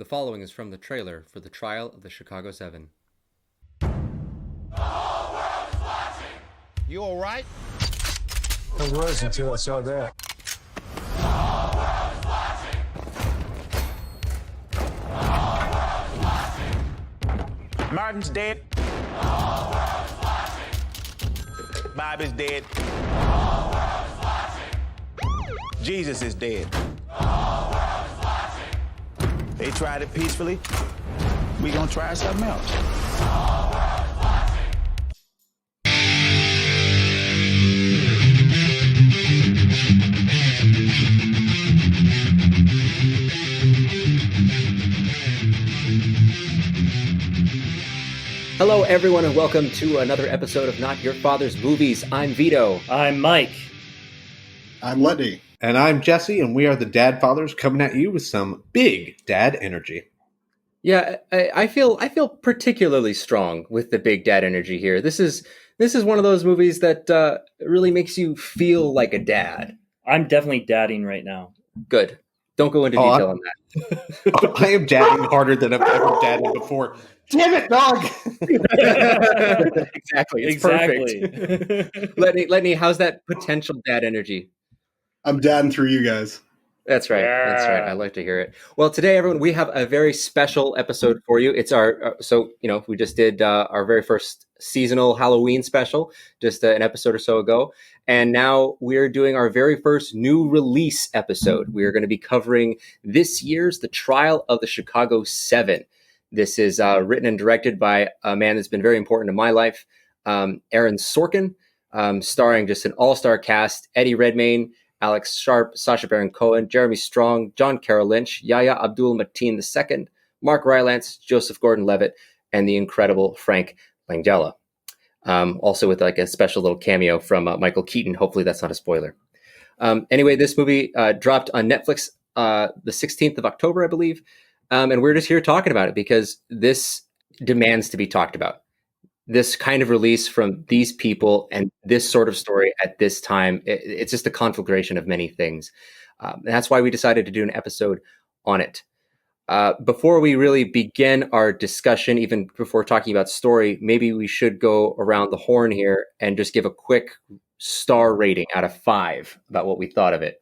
The following is from the trailer for the trial of the Chicago 7. You all right? I was until I saw that. Martin's dead. Bobby's dead. Jesus is dead. They tried it peacefully. We gonna try something else. Hello, everyone, and welcome to another episode of Not Your Father's Movies. I'm Vito. I'm Mike. I'm Letty. And I'm Jesse, and we are the Dad Fathers coming at you with some big dad energy. Yeah, I feel particularly strong with the big dad energy here. This is one of those movies that really makes you feel like a dad. I'm definitely dadding right now. Good. Don't go into detail on that. I am dadding harder than I've ever dadded before. Damn it, dog! Exactly. It's perfect. Letty, how's that potential dad energy? I'm dadding through you guys. That's right. Yeah. That's right. I like to hear it. Well, today, everyone, we have a very special episode for you. It's our we just did our very first seasonal Halloween special just an episode or so ago. And now we're doing our very first new release episode. We are going to be covering this year's The Trial of the Chicago 7. This is written and directed by a man that's been very important in my life, Aaron Sorkin, starring just an all-star cast: Eddie Redmayne, Alex Sharp, Sacha Baron Cohen, Jeremy Strong, John Carroll Lynch, Yahya Abdul-Mateen II, Mark Rylance, Joseph Gordon-Levitt, and the incredible Frank Langella. Also with like a special little cameo from Michael Keaton. Hopefully that's not a spoiler. Anyway, this movie dropped on Netflix the 16th of October, I believe. And we're just here talking about it because this demands to be talked about. This kind of release from these people and this sort of story at this time, it's just a conflagration of many things. And that's why we decided to do an episode on it. Before we really begin our discussion, even before talking about story, maybe we should go around the horn here and just give a quick star rating out of 5 about what we thought of it.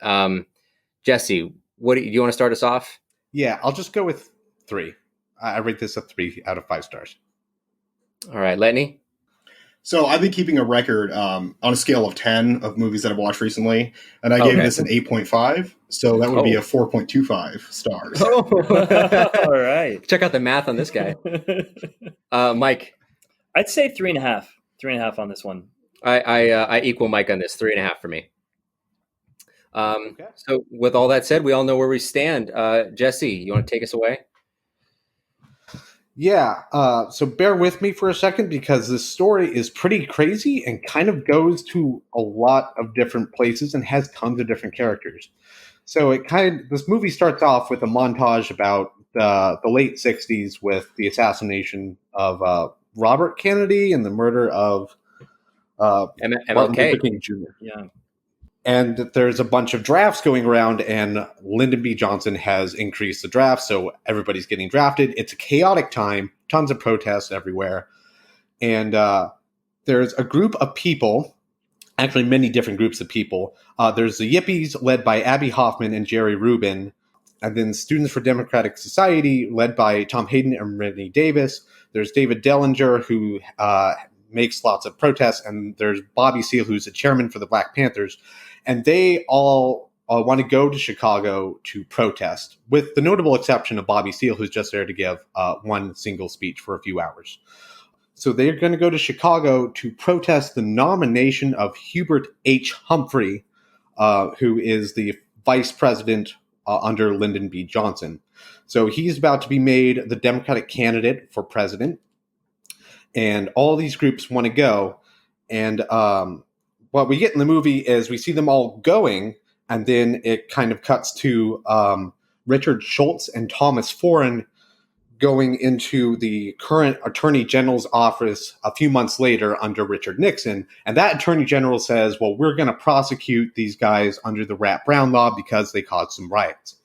Jesse, do you want to start us off? Yeah, I'll just go with 3. I rate this a 3 out of 5 stars. All right, Letney? So I've been keeping a record on a scale of 10 of movies that I've watched recently, and I gave this an 8.5, so that would be a 4.25 stars. All right. Check out the math on this guy. Mike? I'd say 3.5. 3.5 on this one. I equal Mike on this. 3.5 for me. Okay. So with all that said, we all know where we stand. Jesse, you want to take us away? Yeah, so bear with me for a second because this story is pretty crazy and kind of goes to a lot of different places and has tons of different characters. So this movie starts off with a montage about the late 60s with the assassination of Robert Kennedy and the murder of Martin Luther King Jr. Yeah. And there's a bunch of drafts going around, and Lyndon B. Johnson has increased the draft, so everybody's getting drafted. It's a chaotic time, tons of protests everywhere. And there's a group of people, actually many different groups of people. There's the Yippies, led by Abby Hoffman and Jerry Rubin. And then Students for Democratic Society, led by Tom Hayden and Rennie Davis. There's David Dellinger, who makes lots of protests. And there's Bobby Seale, who's the chairman for the Black Panthers. And they all want to go to Chicago to protest, with the notable exception of Bobby Seale, who's just there to give one single speech for a few hours. So they're going to go to Chicago to protest the nomination of Hubert H. Humphrey, who is the vice president under Lyndon B. Johnson. So he's about to be made the Democratic candidate for president. And all these groups want to go. And what we get in the movie is we see them all going, and then it kind of cuts to Richard Schultz and Thomas Foran going into the current Attorney General's office a few months later under Richard Nixon. And that Attorney General says, well, we're going to prosecute these guys under the Rat Brown law because they caused some riots.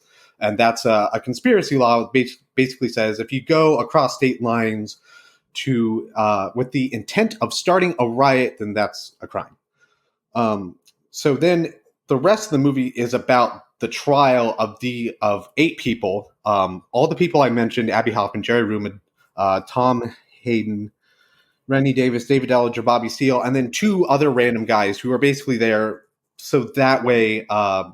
And that's a conspiracy law that basically says if you go across state lines to with the intent of starting a riot, then that's a crime. So then the rest of the movie is about the trial of 8 people. All the people I mentioned: Abby Hoffman, Jerry Rubin, Tom Hayden, Rennie Davis, David Ellinger, Bobby Seale, and then 2 other random guys who are basically there so that way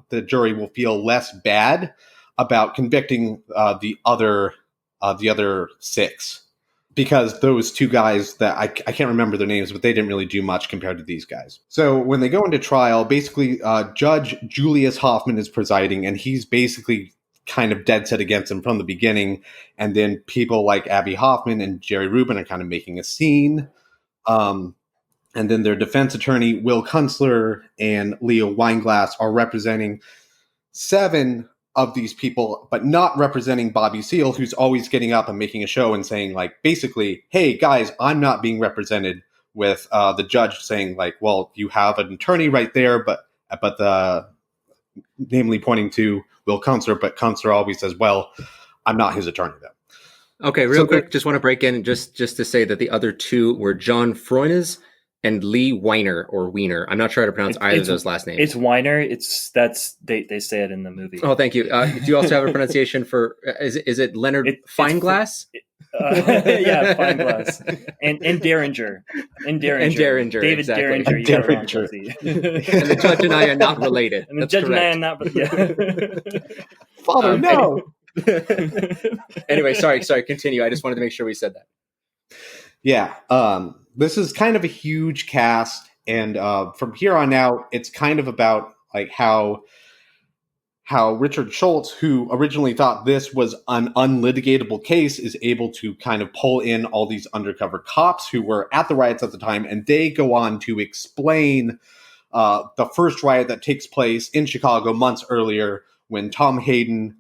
the jury will feel less bad about convicting the other 6. Because those 2 guys that I can't remember their names, but they didn't really do much compared to these guys. So when they go into trial, basically Judge Julius Hoffman is presiding, and he's basically kind of dead set against him from the beginning. And then people like Abby Hoffman and Jerry Rubin are kind of making a scene. And then their defense attorney, Will Kunstler, and Leo Weinglass are representing 7 of these people, but not representing Bobby Seale, who's always getting up and making a show and saying, like, basically, hey, guys, I'm not being represented, with the judge saying, like, well, you have an attorney right there, but namely pointing to Will Kunstler, but Kunstler always says, well, I'm not his attorney, though. Okay, real quick, just want to break in just to say that the other 2 were John Froines and Lee Weiner or Wiener. I'm not sure how to pronounce either of those last names. It's Weiner. They say it in the movie. Oh, thank you. Do you also have a pronunciation for? Is it Leonard Feinglass? Yeah, Feinglass and Derringer and Derringer. David exactly. Derringer. And Derringer. And the judge and I are not related. And the That's judge correct. and I are not. Yeah. Father, no. Anyway, sorry. Continue. I just wanted to make sure we said that. Yeah. This is kind of a huge cast, and from here on out, it's kind of about like how Richard Schultz, who originally thought this was an unlitigatable case, is able to kind of pull in all these undercover cops who were at the riots at the time, and they go on to explain the first riot that takes place in Chicago months earlier when Tom Hayden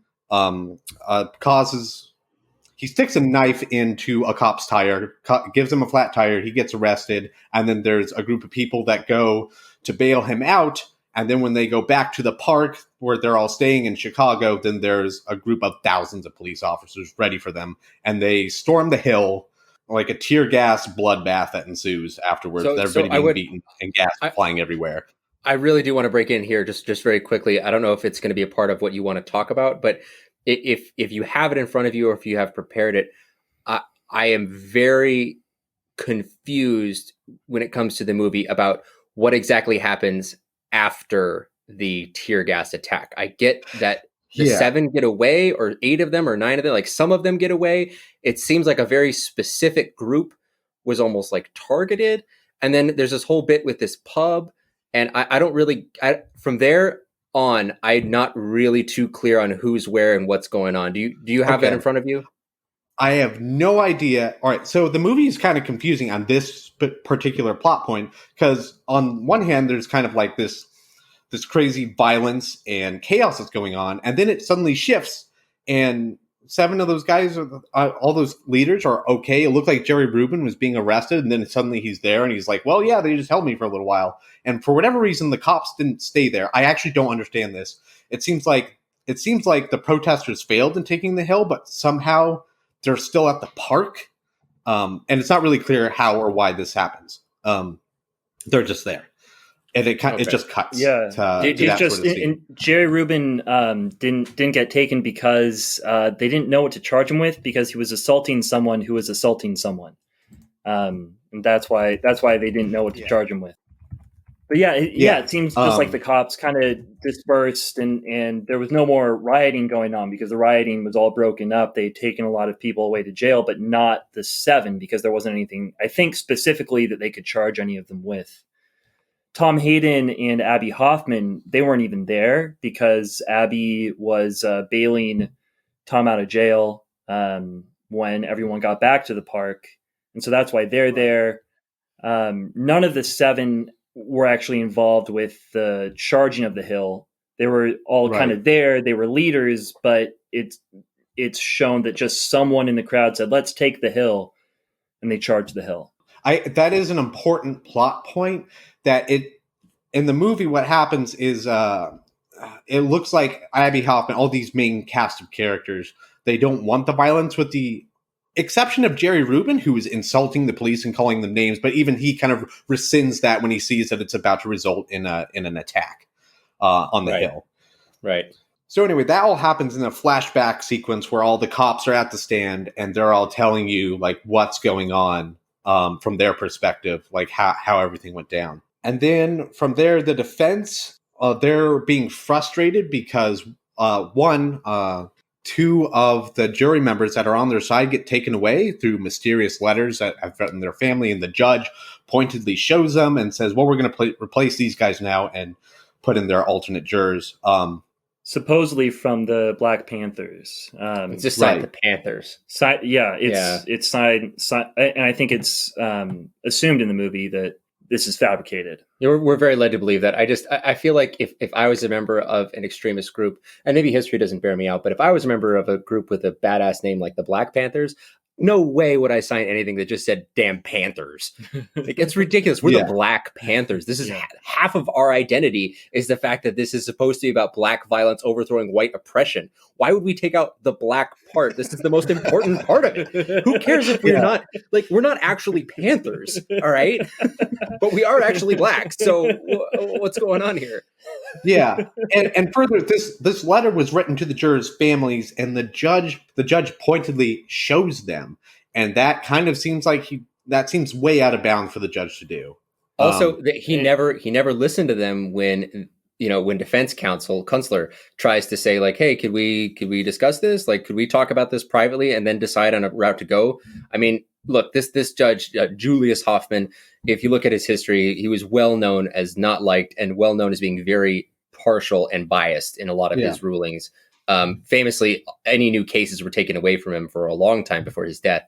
he sticks a knife into a cop's tire, gives him a flat tire, he gets arrested, and then there's a group of people that go to bail him out, and then when they go back to the park where they're all staying in Chicago, then there's a group of thousands of police officers ready for them, and they storm the hill, like a tear gas bloodbath that ensues afterwards. Everybody being beaten and gas flying everywhere. I really do want to break in here just very quickly. I don't know if it's going to be a part of what you want to talk about, but if you have it in front of you or if you have prepared it, I am very confused when it comes to the movie about what exactly happens after the tear gas attack. I get that the 7 get away, or 8 of them, or 9 of them, like some of them get away. It seems like a very specific group was almost like targeted. And then there's this whole bit with this pub. And I don't really, from there on, I'm not really too clear on who's where and what's going on. Do you have that in front of you? I have no idea. All right, so the movie is kind of confusing on this particular plot point, because on one hand, there's kind of like this crazy violence and chaos that's going on, and then it suddenly shifts, and 7 of those guys, all those leaders, are okay. It looked like Jerry Rubin was being arrested, and then suddenly he's there, and he's like, well, yeah, they just held me for a little while. And for whatever reason, the cops didn't stay there. I actually don't understand this. It seems like the protesters failed in taking the hill, but somehow they're still at the park. And it's not really clear how or why this happens. They're just there. And it just cuts. Yeah, Jerry Rubin didn't get taken because they didn't know what to charge him with, because he was assaulting someone who was assaulting someone, and that's why they didn't know what to charge him with. But it seems just like the cops kind of dispersed, and there was no more rioting going on because the rioting was all broken up. They'd taken a lot of people away to jail, but not the 7, because there wasn't anything, I think, specifically that they could charge any of them with. Tom Hayden and Abby Hoffman, they weren't even there because Abby was bailing Tom out of jail when everyone got back to the park. And so that's why they're there. None of the 7 were actually involved with the charging of the hill. They were all kind of there. They were leaders, but it's shown that just someone in the crowd said, let's take the hill, and they charged the hill. That is an important plot point, that in the movie, what happens is it looks like Abby Hoffman, all these main cast of characters, they don't want the violence, with the exception of Jerry Rubin, who is insulting the police and calling them names, but even he kind of rescinds that when he sees that it's about to result in an attack on the hill. Right. So anyway, that all happens in a flashback sequence where all the cops are at the stand and they're all telling you like what's going on from their perspective, like how everything went down. And then from there, the defense, they're being frustrated because two of the jury members that are on their side get taken away through mysterious letters that have threatened their family, and the judge pointedly shows them and says, well, we're going to replace these guys now and put in their alternate jurors. Supposedly from the Black Panthers. It's just side the Panthers. It's side, and I think it's assumed in the movie that this is fabricated. We're very led to believe that. I feel like if I was a member of an extremist group, and maybe history doesn't bear me out, but if I was a member of a group with a badass name like the Black Panthers, no way would I sign anything that just said damn Panthers. Like, it's ridiculous. We're the Black Panthers. This is half of our identity is the fact that this is supposed to be about black violence overthrowing white oppression. Why would we take out the black part? This is the most important part of it. Who cares if we're we're not actually Panthers, all right? But we are actually black. So what's going on here? Yeah. And further, this letter was written to the jurors' families, and the judge pointedly shows them. And that kind of seems like that seems way out of bounds for the judge to do. Also, he never listened to them when defense counselor tries to say like, hey, could we discuss this? Like, could we talk about this privately and then decide on a route to go? I mean, look, this judge, Julius Hoffman, if you look at his history, he was well known as not liked and well known as being very partial and biased in a lot of his rulings. Famously, any new cases were taken away from him for a long time before his death.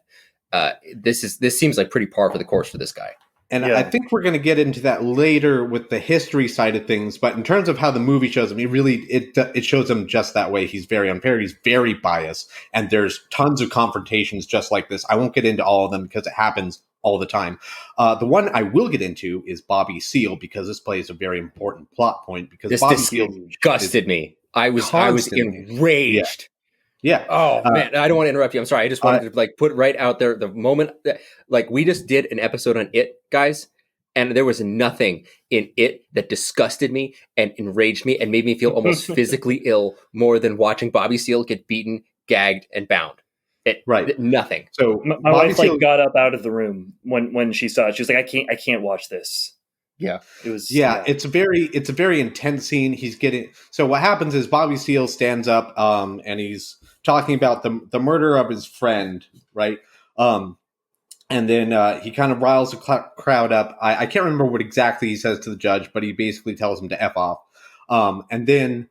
This seems like pretty par for the course for this guy. And I think we're going to get into that later with the history side of things. But in terms of how the movie shows him, it shows him just that way. He's very unfair. He's very biased. And there's tons of confrontations just like this. I won't get into all of them because it happens all the time. The one I will get into is Bobby Seale, because this plays a very important plot point. Because this Bobby disgusted me. I was enraged. Yeah. Oh man, I don't want to interrupt you. I'm sorry. I just wanted to put right out there the moment that we just did an episode on It, guys, and there was nothing in It that disgusted me and enraged me and made me feel almost physically ill more than watching Bobby Seale get beaten, gagged, and bound. Nothing. So my wife got up out of the room when she saw it. She was like, I can't watch this. Yeah, it was. Yeah, it's a very intense scene. So what happens is Bobby Seale stands up, and he's talking about the murder of his friend, right? And then he kind of riles the crowd up. I can't remember what exactly he says to the judge, but he basically tells him to F off. And then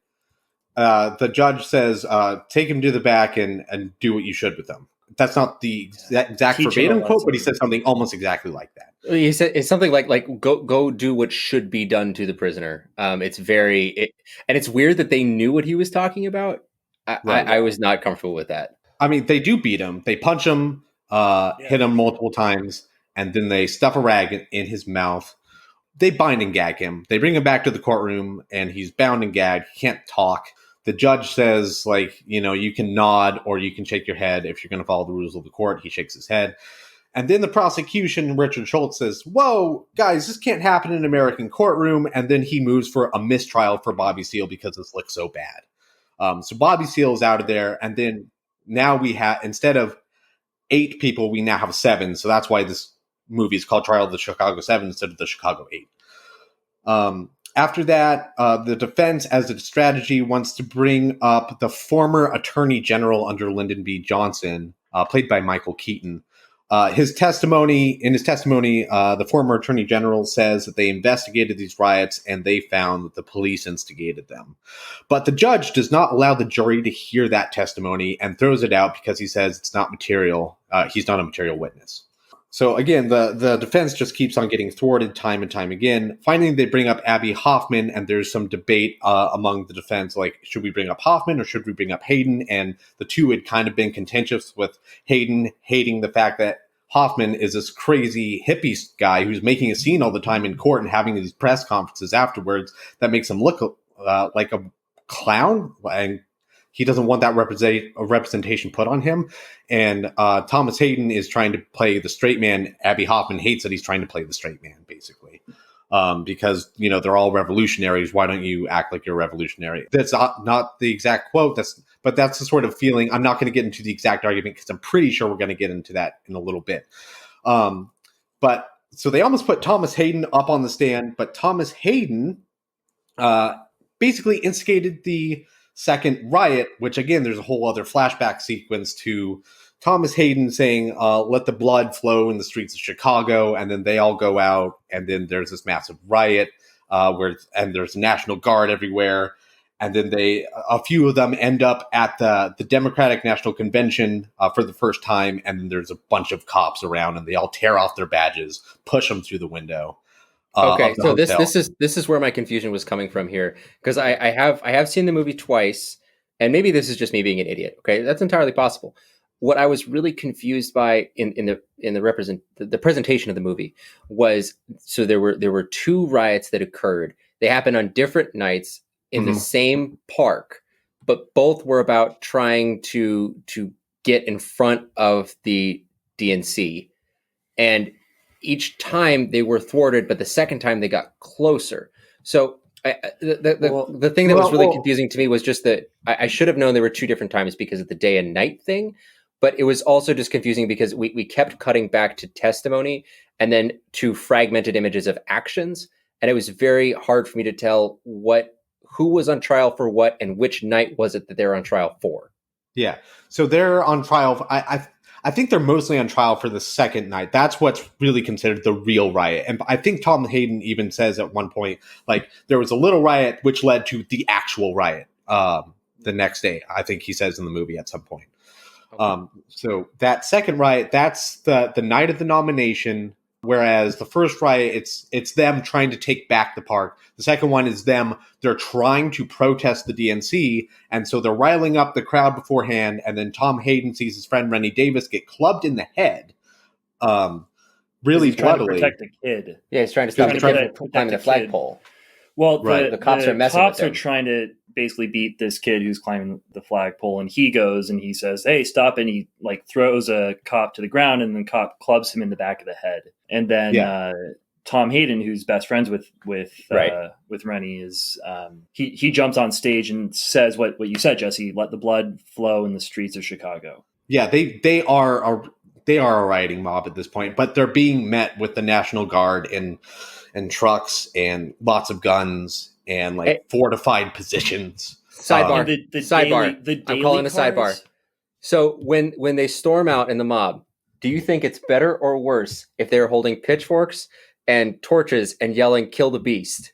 the judge says, take him to the back and do what you should with them. That's not the exact verbatim quote, but he says something almost exactly like that. He said it's something like go do what should be done to the prisoner. And it's weird that they knew what he was talking about. I was not comfortable with that. I mean, they do beat him. They punch him, hit him multiple times, and then they stuff a rag in his mouth. They bind and gag him. They bring him back to the courtroom, and he's bound and gagged. He can't talk. The judge says, you can nod or you can shake your head if you're going to follow the rules of the court. He shakes his head. And then the prosecution, Richard Schultz, says, whoa, guys, this can't happen in an American courtroom. And then he moves for a mistrial for Bobby Seale because this looks so bad. So Bobby Seale is out of there. And then now we have, instead of 8 people, we now have 7. So that's why this movie is called Trial of the Chicago 7 instead of the Chicago 8. After that, the defense, as a strategy, wants to bring up the former Attorney General under Lyndon B. Johnson, played by Michael Keaton. In his testimony, the former Attorney General says that they investigated these riots and they found that the police instigated them. But the judge does not allow the jury to hear that testimony and throws it out because he says it's not material. He's not a material witness. So again, the defense just keeps on getting thwarted time and time again. Finally, they bring up Abby Hoffman, and there's some debate among the defense, like, should we bring up Hoffman or should we bring up Hayden? And the two had kind of been contentious, with Hayden hating the fact that Hoffman is this crazy hippie guy who's making a scene all the time in court and having these press conferences afterwards that makes him look like a clown, and he doesn't want that representation put on him. And Thomas Hayden is trying to play the straight man. Abby Hoffman hates that he's trying to play the straight man, basically. Because, they're all revolutionaries. Why don't you act like you're a revolutionary? That's not the exact quote. But that's the sort of feeling. I'm not going to get into the exact argument because I'm pretty sure we're going to get into that in a little bit. But so they almost put Thomas Hayden up on the stand, but Thomas Hayden basically instigated the second riot, which again, there's a whole other flashback sequence to Thomas Hayden saying, let the blood flow in the streets of Chicago. And then they all go out. And then there's this massive riot and there's National Guard everywhere. And then a few of them end up at the Democratic National Convention for the first time. And then there's a bunch of cops around and they all tear off their badges, push them through the window. Okay, so this is where my confusion was coming from here, because I have seen the movie twice, and maybe this is just me being an idiot. Okay, that's entirely possible. What I was really confused by in the presentation of the movie was, so there were two riots that occurred. They happened on different nights in the same park, but both were about trying to get in front of the DNC, and each time they were thwarted, but the second time they got closer. So the thing that was really confusing to me was just that I should have known there were two different times because of the day and night thing. But it was also just confusing because we kept cutting back to testimony and then to fragmented images of actions. And it was very hard for me to tell who was on trial for what and which night was it that they were on trial for. Yeah. So they're on trial. I think they're mostly on trial for the second night. That's what's really considered the real riot. And I think Tom Hayden even says at one point, like, there was a little riot which led to the actual riot the next day. I think he says in the movie at some point. Okay. So that second riot, that's the night of the nomination. Whereas the first riot, it's them trying to take back the park. The second one is they're trying to protest the DNC, and so they're riling up the crowd beforehand, and then Tom Hayden sees his friend Rennie Davis get clubbed in the head, really he's trying bloodily. To protect the kid. Yeah, he's trying to stop the kid from climbing the flagpole. Well, the cops are messing with him. Cops are trying to basically beat this kid who's climbing the flagpole, and he goes and he says, "Hey, stop!" And he throws a cop to the ground, and then the cop clubs him in the back of the head. And then Tom Hayden, who's best friends with Rennie, is he jumps on stage and says what you said, Jesse. Let the blood flow in the streets of Chicago. Yeah, they are a rioting mob at this point, but they're being met with the National Guard and trucks and lots of guns and fortified positions. Sidebar. The I'm calling a sidebar. So when they storm out in the mob, do you think it's better or worse if they're holding pitchforks and torches and yelling "Kill the beast"?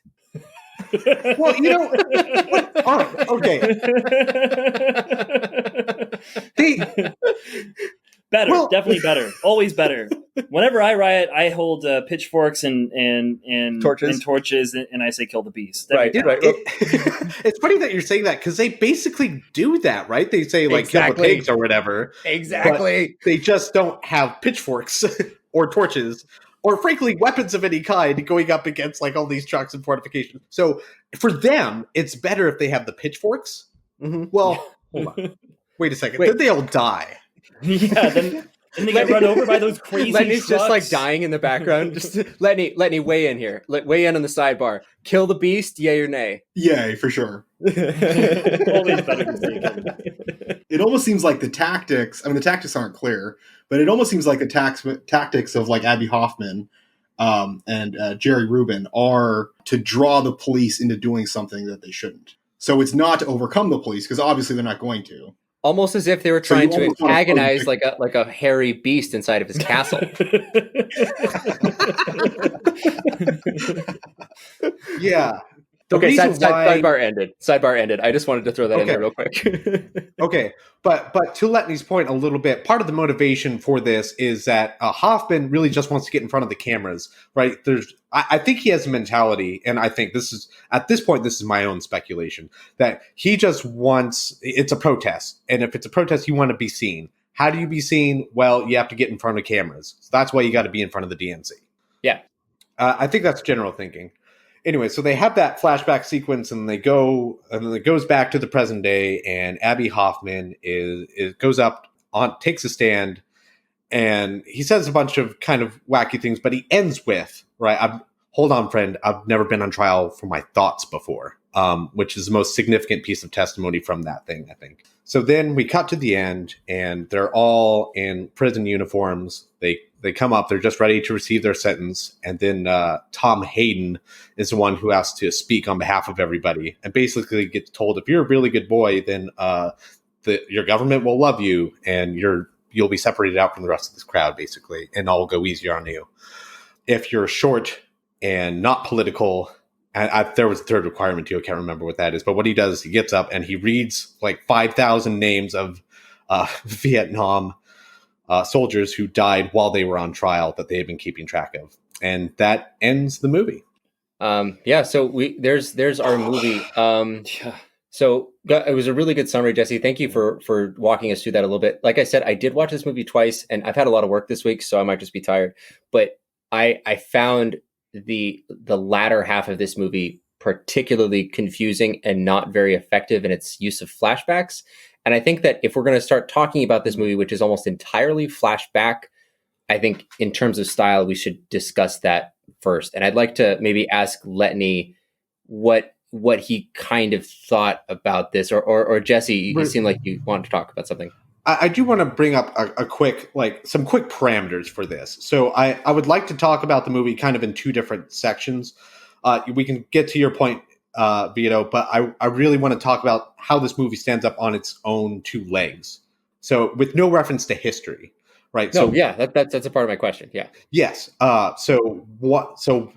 Well, all right, okay. Better, definitely better, always better. Whenever I riot, I hold pitchforks and torches, and I say "Kill the beast." Right. It's funny that you're saying that because they basically do that, right? They say "Kill the pigs" or whatever. Exactly. They just don't have pitchforks or torches or, frankly, weapons of any kind going up against all these trucks and fortifications. So for them, it's better if they have the pitchforks. Mm-hmm. Well, hold on. Wait a second. Then they all die. Yeah, then they get run over by those crazy Lenny's trucks. Just dying in the background. Just Lenny, weigh in here. Weigh in on the sidebar. Kill the beast, yay or nay? Yay, for sure. Always better to say. It almost seems like the tactics. I mean, the tactics aren't clear, but it almost seems like the tactics of Abby Hoffman and Jerry Rubin are to draw the police into doing something that they shouldn't. So it's not to overcome the police because obviously they're not going to. Almost as if they were trying to antagonize like a hairy beast inside of his castle. Yeah. Okay, sidebar ended. I just wanted to throw that in there real quick. Okay, but to Letney's point a little bit, part of the motivation for this is that Hoffman really just wants to get in front of the cameras, right? I think he has a mentality, and I think this is my own speculation, that he just wants, it's a protest, and if it's a protest, you want to be seen. How do you be seen? Well, you have to get in front of cameras. So that's why you got to be in front of the DNC. Yeah. I think that's general thinking. anyway, so they have that flashback sequence, and they go, and then it goes back to the present day, and Abby Hoffman is goes up on, takes a stand, and he says a bunch of kind of wacky things, but he ends with, right, hold on, friend, I've never been on trial for my thoughts before, which is the most significant piece of testimony from that thing, I think. So then we cut to the end, and they're all in prison uniforms. They come up, they're just ready to receive their sentence, and then Tom Hayden is the one who has to speak on behalf of everybody, and basically gets told, if you're a really good boy, then your government will love you, and you'll be separated out from the rest of this crowd, basically, and I'll go easier on you. If you're short and not political, there was a third requirement too, I can't remember what that is, but what he does is he gets up and he reads like 5,000 names of Vietnam soldiers who died while they were on trial that they had been keeping track of. And that ends the movie. So there's our movie. So it was a really good summary, Jesse. Thank you for walking us through that a little bit. Like I said, I did watch this movie twice, and I've had a lot of work this week, so I might just be tired. But I found the latter half of this movie particularly confusing and not very effective in its use of flashbacks. And I think that if we're going to start talking about this movie, which is almost entirely flashback, I think in terms of style, we should discuss that first. And I'd like to maybe ask Letney what he kind of thought about this, or Jesse, you seem like you want to talk about something. I do want to bring up some quick parameters for this. So I would like to talk about the movie kind of in two different sections. We can get to your point, Vito, but I really want to talk about how this movie stands up on its own two legs. So with no reference to history, right? No, that's a part of my question. Yeah. Yes. So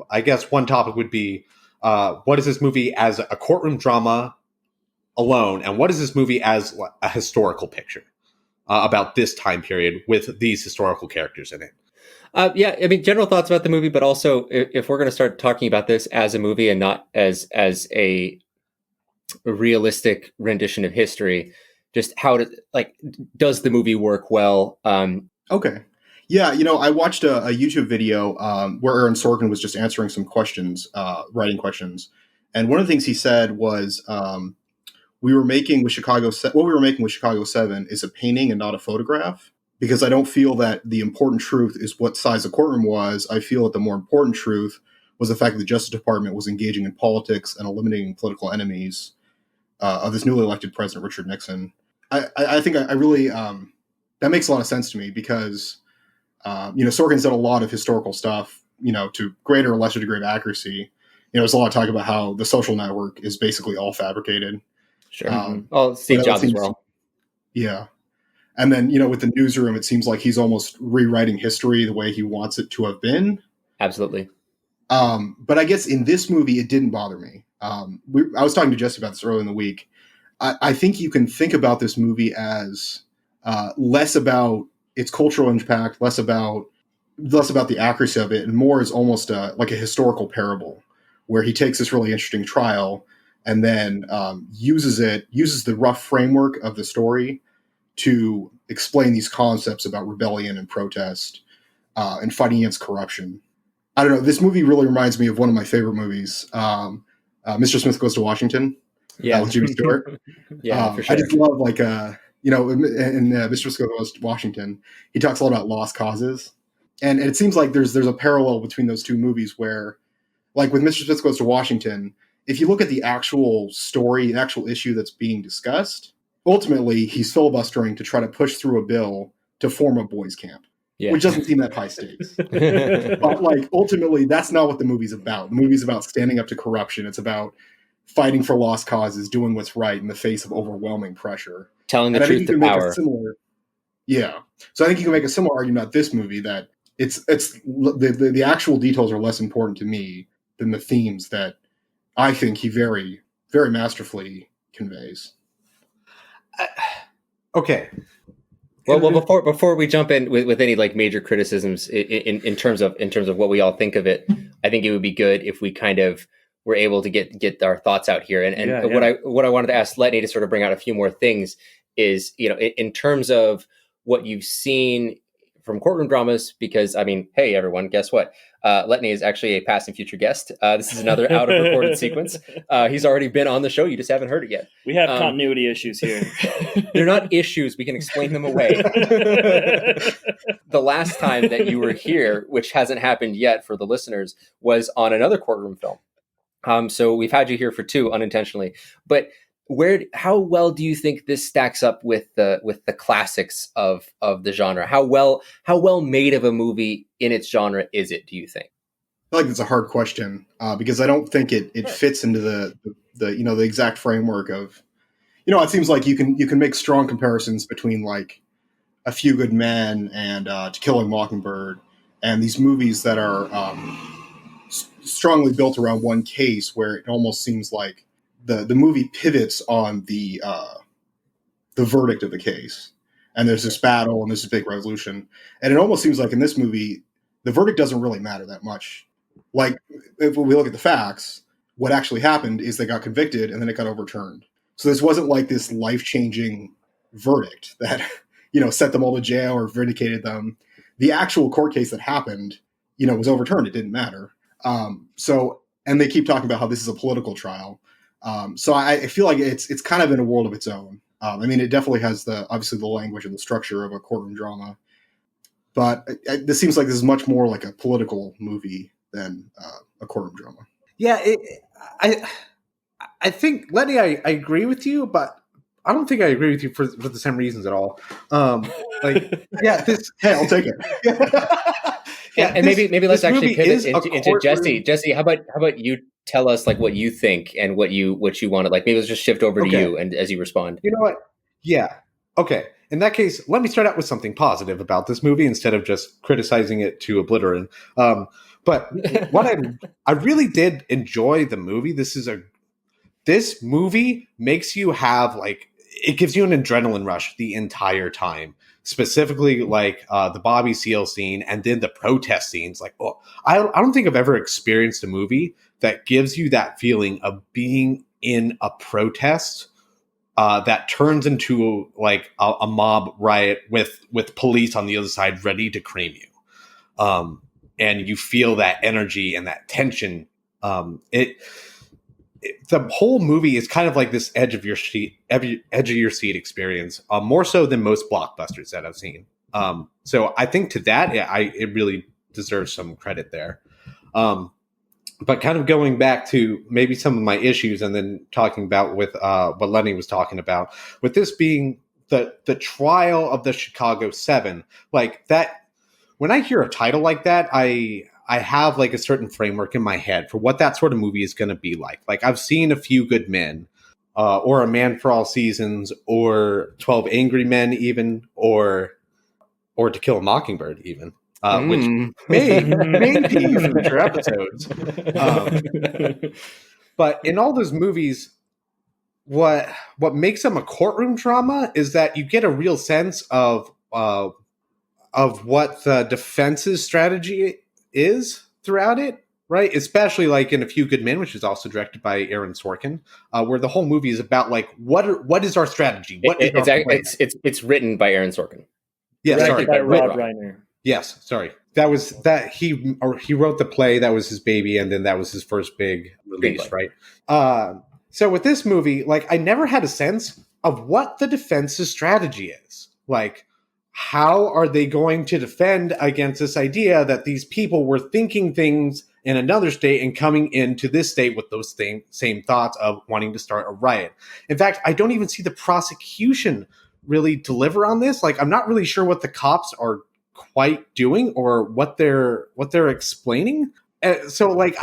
I guess one topic would be, what is this movie as a courtroom drama alone, and what is this movie as a historical picture about this time period with these historical characters in it? I mean, general thoughts about the movie, but also if we're going to start talking about this as a movie and not as a realistic rendition of history, just does the movie work well? Okay. Yeah, I watched a YouTube video where Aaron Sorkin was just answering some questions, writing questions. And one of the things he said was, what we were making with Chicago 7 is a painting and not a photograph, because I don't feel that the important truth is what size the courtroom was. I feel that the more important truth was the fact that the Justice Department was engaging in politics and eliminating political enemies of this newly elected president, Richard Nixon. I think I really, that makes a lot of sense to me, because Sorkin's done a lot of historical stuff, to greater or lesser degree of accuracy. There's a lot of talk about how The Social Network is basically all fabricated. Sure. Steve Jobs as well. Yeah. And then, with the newsroom, it seems like he's almost rewriting history the way he wants it to have been. Absolutely. But I guess in this movie, it didn't bother me. I was talking to Jesse about this earlier in the week. I think you can think about this movie as less about its cultural impact, less about the accuracy of it, and more as almost like a historical parable, where he takes this really interesting trial and then uses the rough framework of the story to explain these concepts about rebellion and protest and fighting against corruption. I don't know. This movie really reminds me of one of my favorite movies, Mr. Smith Goes to Washington. Yeah, with Jimmy Stewart. Yeah, for sure. I just love in Mr. Smith Goes to Washington, he talks a lot about lost causes, and it seems like there's a parallel between those two movies where, like with Mr. Smith Goes to Washington, if you look at the actual story, the actual issue that's being discussed, ultimately he's filibustering to try to push through a bill to form a boys' camp. Yeah. Which doesn't seem that high stakes. But ultimately, that's not what the movie's about. The movie's about standing up to corruption. It's about fighting for lost causes, doing what's right in the face of overwhelming pressure. Telling the truth to power. So I think you can make a similar argument about this movie, that it's the actual details are less important to me than the themes that I think he very, very masterfully conveys. Okay. Well, before we jump in with any major criticisms in terms of what we all think of it, I think it would be good if we kind of were able to get our thoughts out here. And what I wanted to ask Letney to sort of bring out a few more things is, in terms of what you've seen from courtroom dramas because, I mean, hey, everyone, guess what? Letney is actually a past and future guest. This is another out of recorded sequence. He's already been on the show. You just haven't heard it yet. We have continuity issues here. They're not issues. We can explain them away. The last time that you were here, which hasn't happened yet for the listeners, was on another courtroom film. So we've had you here for 2 unintentionally. But how well do you think this stacks up with the classics of the genre? How well made of a movie in its genre is it, do you think? I feel like it's a hard question because I don't think it fits into the exact framework of, it seems like you can make strong comparisons between like A Few Good Men and To Kill a Mockingbird and these movies that are strongly built around one case where it almost seems like the movie pivots on the verdict of the case, and there's this battle and there's this big resolution, and it almost seems like in this movie the verdict doesn't really matter that much. Like if we look at the facts, what actually happened is they got convicted and then it got overturned. So this wasn't like this life-changing verdict that set them all to jail or vindicated them. The actual court case that happened, was overturned. It didn't matter. And they keep talking about how this is a political trial. So I feel like it's kind of in a world of its own. I mean, it definitely has obviously the language and the structure of a courtroom drama, but this seems like this is much more like a political movie than a courtroom drama. Yeah, I think, Lenny, I agree with you, but I don't think I agree with you for the same reasons at all. Hey, I'll take it. Yeah, and maybe let's actually pivot into Jesse. Jesse, how about you tell us like what you think and what you wanted? Like maybe let's just shift over to you and as you respond. You know what? Yeah. Okay. In that case, let me start out with something positive about this movie instead of just criticizing it to oblivion. But what I really did enjoy the movie. This movie makes you have it gives you an adrenaline rush the entire time. Specifically, like the Bobby Seale scene and then the protest scenes. I don't think I've ever experienced a movie that gives you that feeling of being in a protest that turns into like a mob riot with police on the other side ready to cream you. And you feel that energy and that tension. The whole movie is kind of like this edge of your seat experience, more so than most blockbusters that I've seen. So I think to that, it really deserves some credit there. But kind of going back to maybe some of my issues and then talking about with what Lenny was talking about, with this being the trial of the Chicago 7, like that, when I hear a title like that, I have like a certain framework in my head for what that sort of movie is going to be like. Like I've seen A Few Good Men, or A Man for All Seasons, or 12 Angry Men, even, or To Kill a Mockingbird, even, which may be future episodes. But in all those movies, what makes them a courtroom drama is that you get a real sense of what the defense's strategy is throughout it, right? Especially like in A Few Good Men, which is also directed by Aaron Sorkin, where the whole movie is about like what is our strategy? It's written by Aaron Sorkin. Yeah, directed by Rob Reiner. Yes, sorry. He wrote the play, that was his baby, and then that was his first big release, right? So with this movie, like I never had a sense of what the defense's strategy is. Like, how are they going to defend against this idea that these people were thinking things in another state and coming into this state with those same thoughts of wanting to start a riot? In fact, I don't even see the prosecution really deliver on this. Like, I'm not really sure what the cops are quite doing or what they're explaining. So like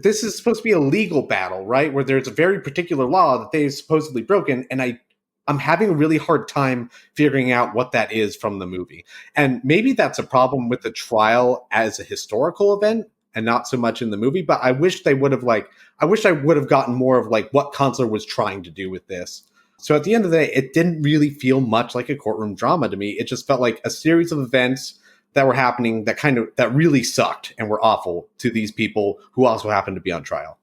this is supposed to be a legal battle, right? Where there's a very particular law that they've supposedly broken. And I'm having a really hard time figuring out what that is from the movie. And maybe that's a problem with the trial as a historical event and not so much in the movie. But I wish I would have gotten more of like what Consular was trying to do with this. So at the end of the day, it didn't really feel much like a courtroom drama to me. It just felt like a series of events that were happening that really sucked and were awful to these people who also happened to be on trial.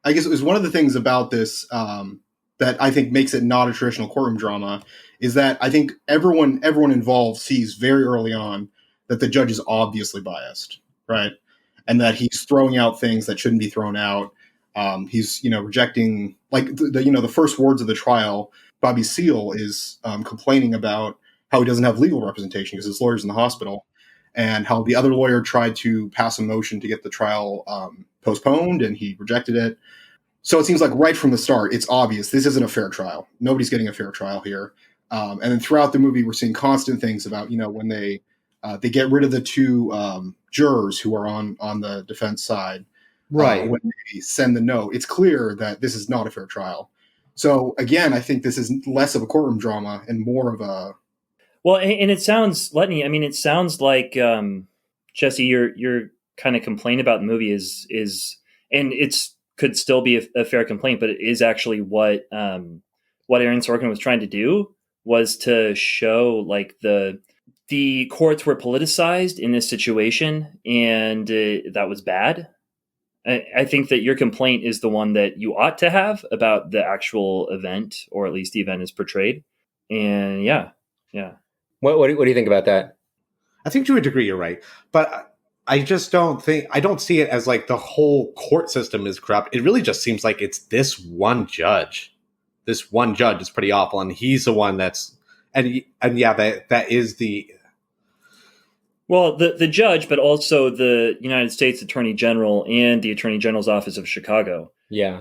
I guess it was one of the things about this, that that I think makes it not a traditional courtroom drama is that I think everyone involved sees very early on that the judge is obviously biased, right? And that he's throwing out things that shouldn't be thrown out. He's rejecting, like, the first words of the trial. Bobby Seale is complaining about how he doesn't have legal representation because his lawyer's in the hospital, and how the other lawyer tried to pass a motion to get the trial postponed, and he rejected it. So it seems like right from the start, it's obvious this isn't a fair trial. Nobody's getting a fair trial here. And then throughout the movie, we're seeing constant things about, when they get rid of the two jurors who are on the defense side. Right. When they send the note, it's clear that this is not a fair trial. So again, I think this is less of a courtroom drama and more of a. Well, and it sounds, Letney, I mean, it sounds like, Jesse, your kind of complaint about the movie is, and it's could still be a fair complaint, but it is actually what Aaron Sorkin was trying to do, was to show like the courts were politicized in this situation, and that was bad. I think that your complaint is the one that you ought to have about the actual event, or at least the event is portrayed. And yeah. What do you think about that? I think to a degree you're right, but I don't see it as like the whole court system is corrupt. It really just seems like it's this one judge. This one judge is pretty awful, and he's the one that's and yeah, that is the. Well, the judge, but also the United States Attorney General and the Attorney General's Office of Chicago. Yeah.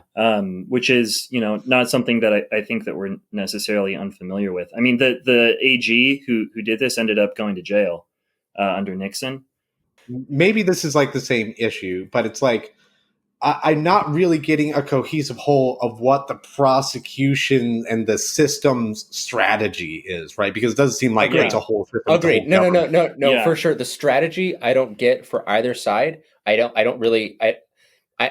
Which is, not something that I think that we're necessarily unfamiliar with. I mean, the AG who did this ended up going to jail under Nixon. Maybe this is like the same issue, but it's like I'm not really getting a cohesive whole of what the prosecution and the system's strategy is, right? Because it doesn't seem like it's a whole system. Agreed. No, Yeah. for sure. The strategy I don't get for either side. I don't really.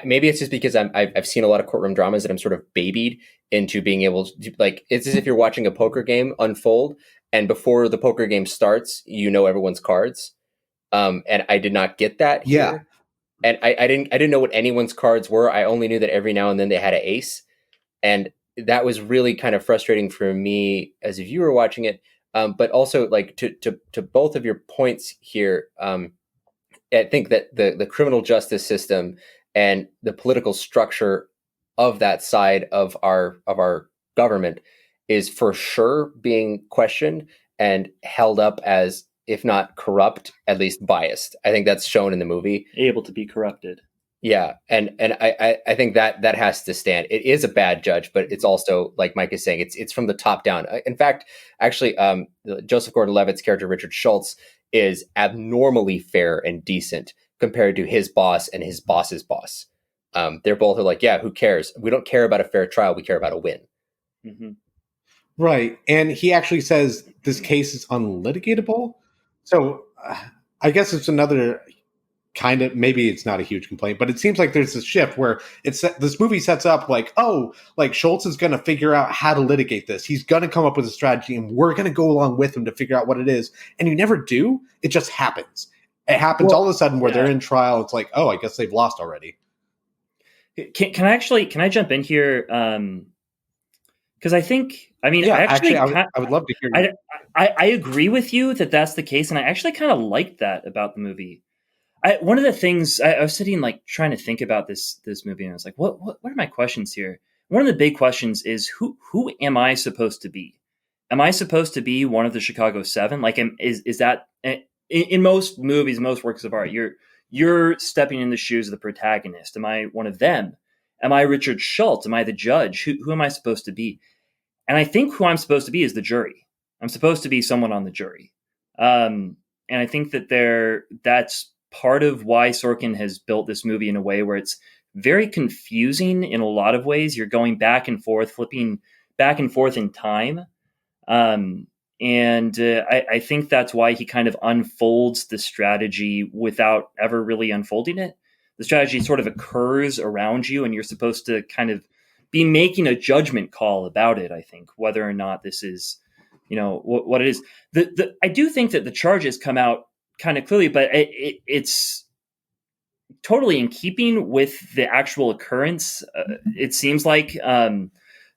Maybe it's just because I've seen a lot of courtroom dramas that I'm sort of babied into being able to, like, it's as if you're watching a poker game unfold, and before the poker game starts, everyone's cards. And I did not get that here. Yeah. And I didn't know what anyone's cards were. I only knew that every now and then they had an ace, and that was really kind of frustrating for me as a viewer watching it. But also, like, to both of your points here, I think that the criminal justice system and the political structure of that side of our government is for sure being questioned and held up as, if not corrupt, at least biased. I think that's shown in the movie. Able to be corrupted. Yeah, and I think that has to stand. It is a bad judge, but it's also, like Mike is saying, it's from the top down. In fact, actually, Joseph Gordon-Levitt's character Richard Schultz is abnormally fair and decent compared to his boss and his boss's boss. They're both are like, yeah, who cares? We don't care about a fair trial. We care about a win. Mm-hmm. Right, and he actually says this case is unlitigatable. So I guess it's another kind of, maybe it's not a huge complaint, but it seems like there's this shift where this movie sets up like, like Schultz is going to figure out how to litigate this. He's going to come up with a strategy, and we're going to go along with him to figure out what it is. And you never do. It just happens. It happens all of a sudden where they're in trial. It's like, oh, I guess they've lost already. Can I jump in here? Because I think, I would love to hear. I agree with you that that's the case, and I actually kind of like that about the movie. One of the things I was sitting like trying to think about this movie, and I was like, what are my questions here? One of the big questions is who am I supposed to be? Am I supposed to be one of the Chicago Seven? Like, is that in most movies, most works of art, you're stepping in the shoes of the protagonist? Am I one of them? Am I Richard Schultz? Am I the judge? Who am I supposed to be? And I think who I'm supposed to be is the jury. I'm supposed to be someone on the jury. And I think that that's part of why Sorkin has built this movie in a way where it's very confusing in a lot of ways. You're going back and forth, flipping back and forth in time. I think that's why he kind of unfolds the strategy without ever really unfolding it. The strategy sort of occurs around you, and you're supposed to kind of be making a judgment call about it, I think, whether or not this is, what it is. I do think that the charges come out kind of clearly, but it's totally in keeping with the actual occurrence. It seems like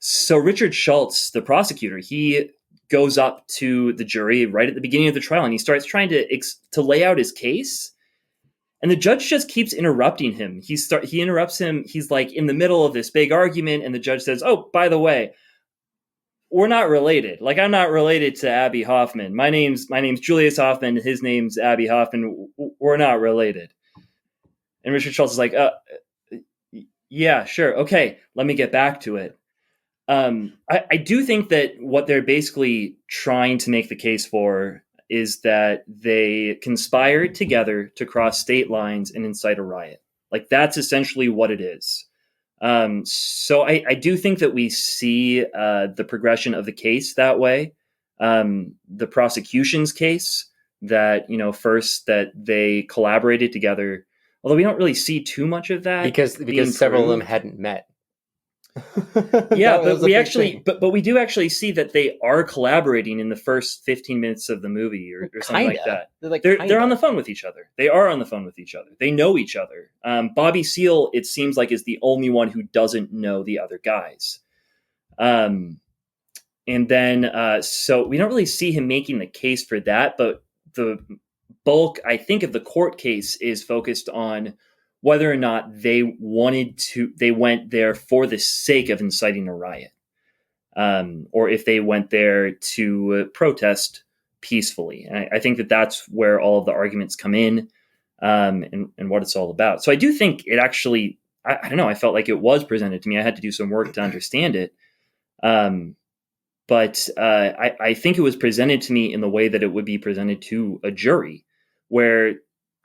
So Richard Schultz, the prosecutor, he goes up to the jury right at the beginning of the trial, and he starts trying to lay out his case. And the judge just keeps interrupting him. He interrupts him. He's like in the middle of this big argument, and the judge says, "Oh, by the way, we're not related. Like, I'm not related to Abby Hoffman. My name's Julius Hoffman. His name's Abby Hoffman. We're not related." And Richard Schultz is like, "Yeah, sure, okay. Let me get back to it." I do think that what they're basically trying to make the case for is that they conspired together to cross state lines and incite a riot. Like, that's essentially what it is. So I do think that we see the progression of the case that way. The prosecution's case that, first that they collaborated together, although we don't really see too much of that because several of them hadn't met. Yeah, but we do actually see that they are collaborating in the first 15 minutes of the movie or something like that. They're on the phone with each other. They are on the phone with each other. They know each other. Bobby Seale, it seems like, is the only one who doesn't know the other guys. And then so we don't really see him making the case for that, but the bulk, I think, of the court case is focused on whether or not they went there for the sake of inciting a riot, or if they went there to protest peacefully. And I think that that's where all of the arguments come in, and what it's all about. So I do think it actually, I don't know, I felt like it was presented to me. I had to do some work to understand it. But I think it was presented to me in the way that it would be presented to a jury, where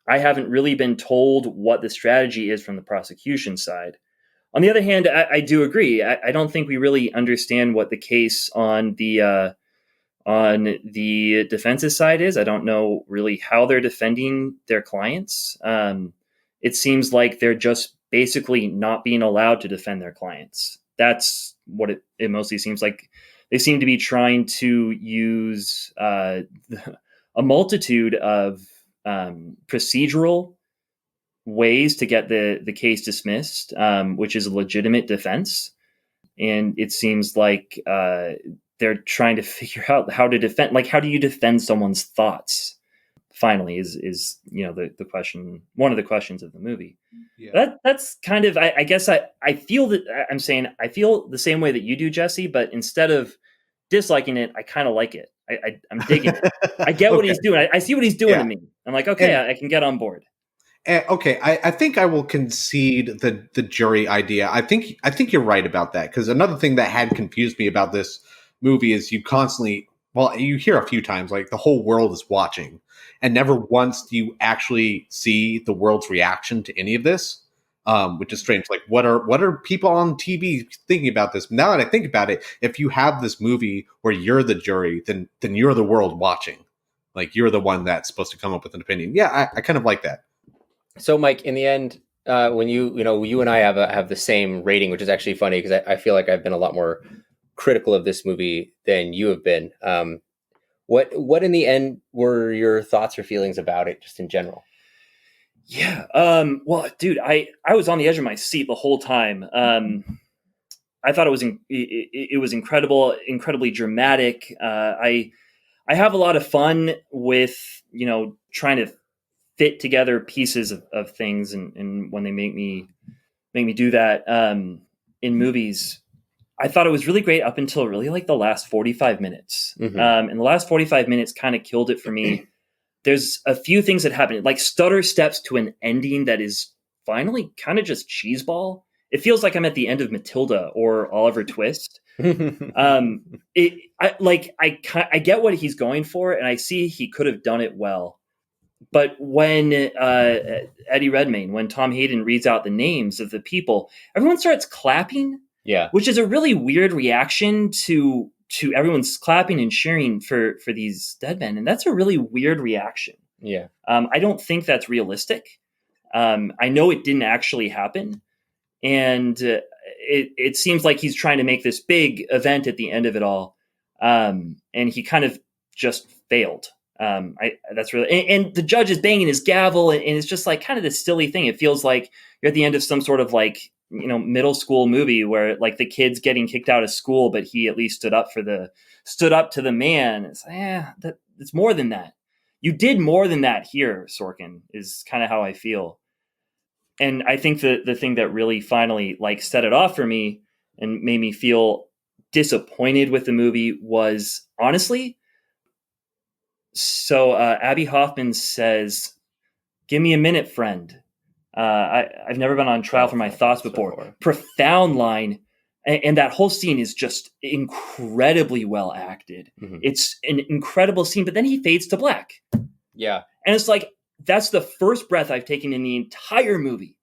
I haven't really been told what the strategy is from the prosecution side. On the other hand, I do agree. I don't think we really understand what the case on the defense's side is. I don't know really how they're defending their clients. It seems like they're just basically not being allowed to defend their clients. That's what it mostly seems like. They seem to be trying to use a multitude of procedural ways to get the case dismissed, which is a legitimate defense. And it seems like they're trying to figure out how to defend, like, how do you defend someone's thoughts? Finally, is the question, one of the questions of the movie. Yeah. That's kind of, I guess I feel that I'm saying I feel the same way that you do, Jesse, but instead of disliking it, I kind of like it. I'm digging it. I get what he's doing. I see what he's doing to me. I'm like, okay, I can get on board. Okay, I think I will concede the jury idea. I think you're right about that, because another thing that had confused me about this movie is you hear a few times like the whole world is watching, and never once do you actually see the world's reaction to any of this, which is strange. Like, what are people on TV thinking about this? Now that I think about it, if you have this movie where you're the jury, then you're the world watching. Like, you're the one that's supposed to come up with an opinion. Yeah, I kind of like that. So, Mike, in the end, when you and I have the same rating, which is actually funny because I feel like I've been a lot more critical of this movie than you have been. What in the end were your thoughts or feelings about it, just in general? Yeah. Well, dude, I was on the edge of my seat the whole time. I thought it was incredible, incredibly dramatic. I have a lot of fun with, trying to fit together pieces of things, and when they make me do that in movies. I thought it was really great up until really like the last 45 minutes. Mm-hmm. And the last 45 minutes kind of killed it for me. There's a few things that happen, like stutter steps to an ending that is finally kind of just cheeseball. It feels like I'm at the end of Matilda or Oliver Twist. I get what he's going for, and I see he could have done it well. But when Eddie Redmayne, when Tom Hayden reads out the names of the people, everyone starts clapping. Yeah, which is a really weird reaction to everyone's clapping and cheering for these dead men, and that's a really weird reaction. Yeah, I don't think that's realistic. I know it didn't actually happen, and it seems like he's trying to make this big event at the end of it all, and he kind of just failed. That's really, and the judge is banging his gavel, and it's just like kind of this silly thing. It feels like you're at the end of some sort of like middle school movie where like the kid's getting kicked out of school, but he at least stood up to the man. It's it's more than that. You did more than that here, Sorkin, is kind of how I feel. And I think the thing that really finally like set it off for me and made me feel disappointed with the movie was honestly. So Abby Hoffman says, "Give me a minute, friend. I've never been on trial for my thoughts before." Profound line. And that whole scene is just incredibly well acted. Mm-hmm. It's an incredible scene, but then he fades to black. Yeah. And it's like, that's the first breath I've taken in the entire movie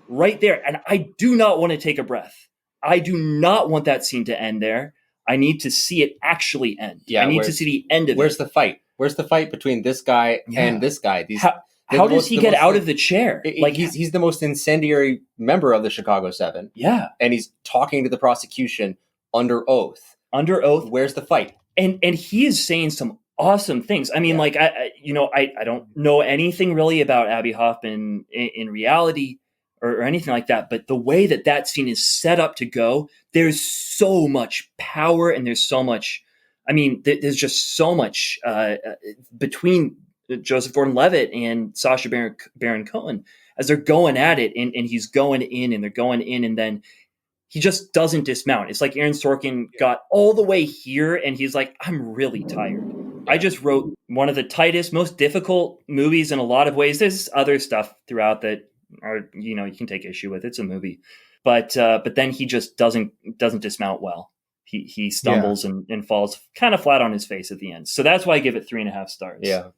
right there. And I do not want to take a breath. I do not want that scene to end there. I need to see it actually end. Yeah, I need to see the end of it. Where's the fight? Where's the fight between this guy and this guy? How does he get out of the chair? Like he's the most incendiary member of the Chicago 7. Yeah. And he's talking to the prosecution under oath. Under oath. Where's the fight? And he is saying some awesome things. I mean, like, I don't know anything really about Abby Hoffman in reality or anything like that. But the way that scene is set up to go, there's so much power and there's so much, I mean, there's just so much between Joseph Gordon-Levitt and Sacha Baron Cohen as they're going at it, and he's going in and they're going in, and then he just doesn't dismount. It's like Aaron Sorkin got all the way here and he's like, I'm really tired. I just wrote one of the tightest, most difficult movies in a lot of ways. There's other stuff throughout that are, you can take issue with. It's a movie, but then he just doesn't dismount well. He stumbles and falls kind of flat on his face at the end. So that's why I give it 3.5 stars. Yeah.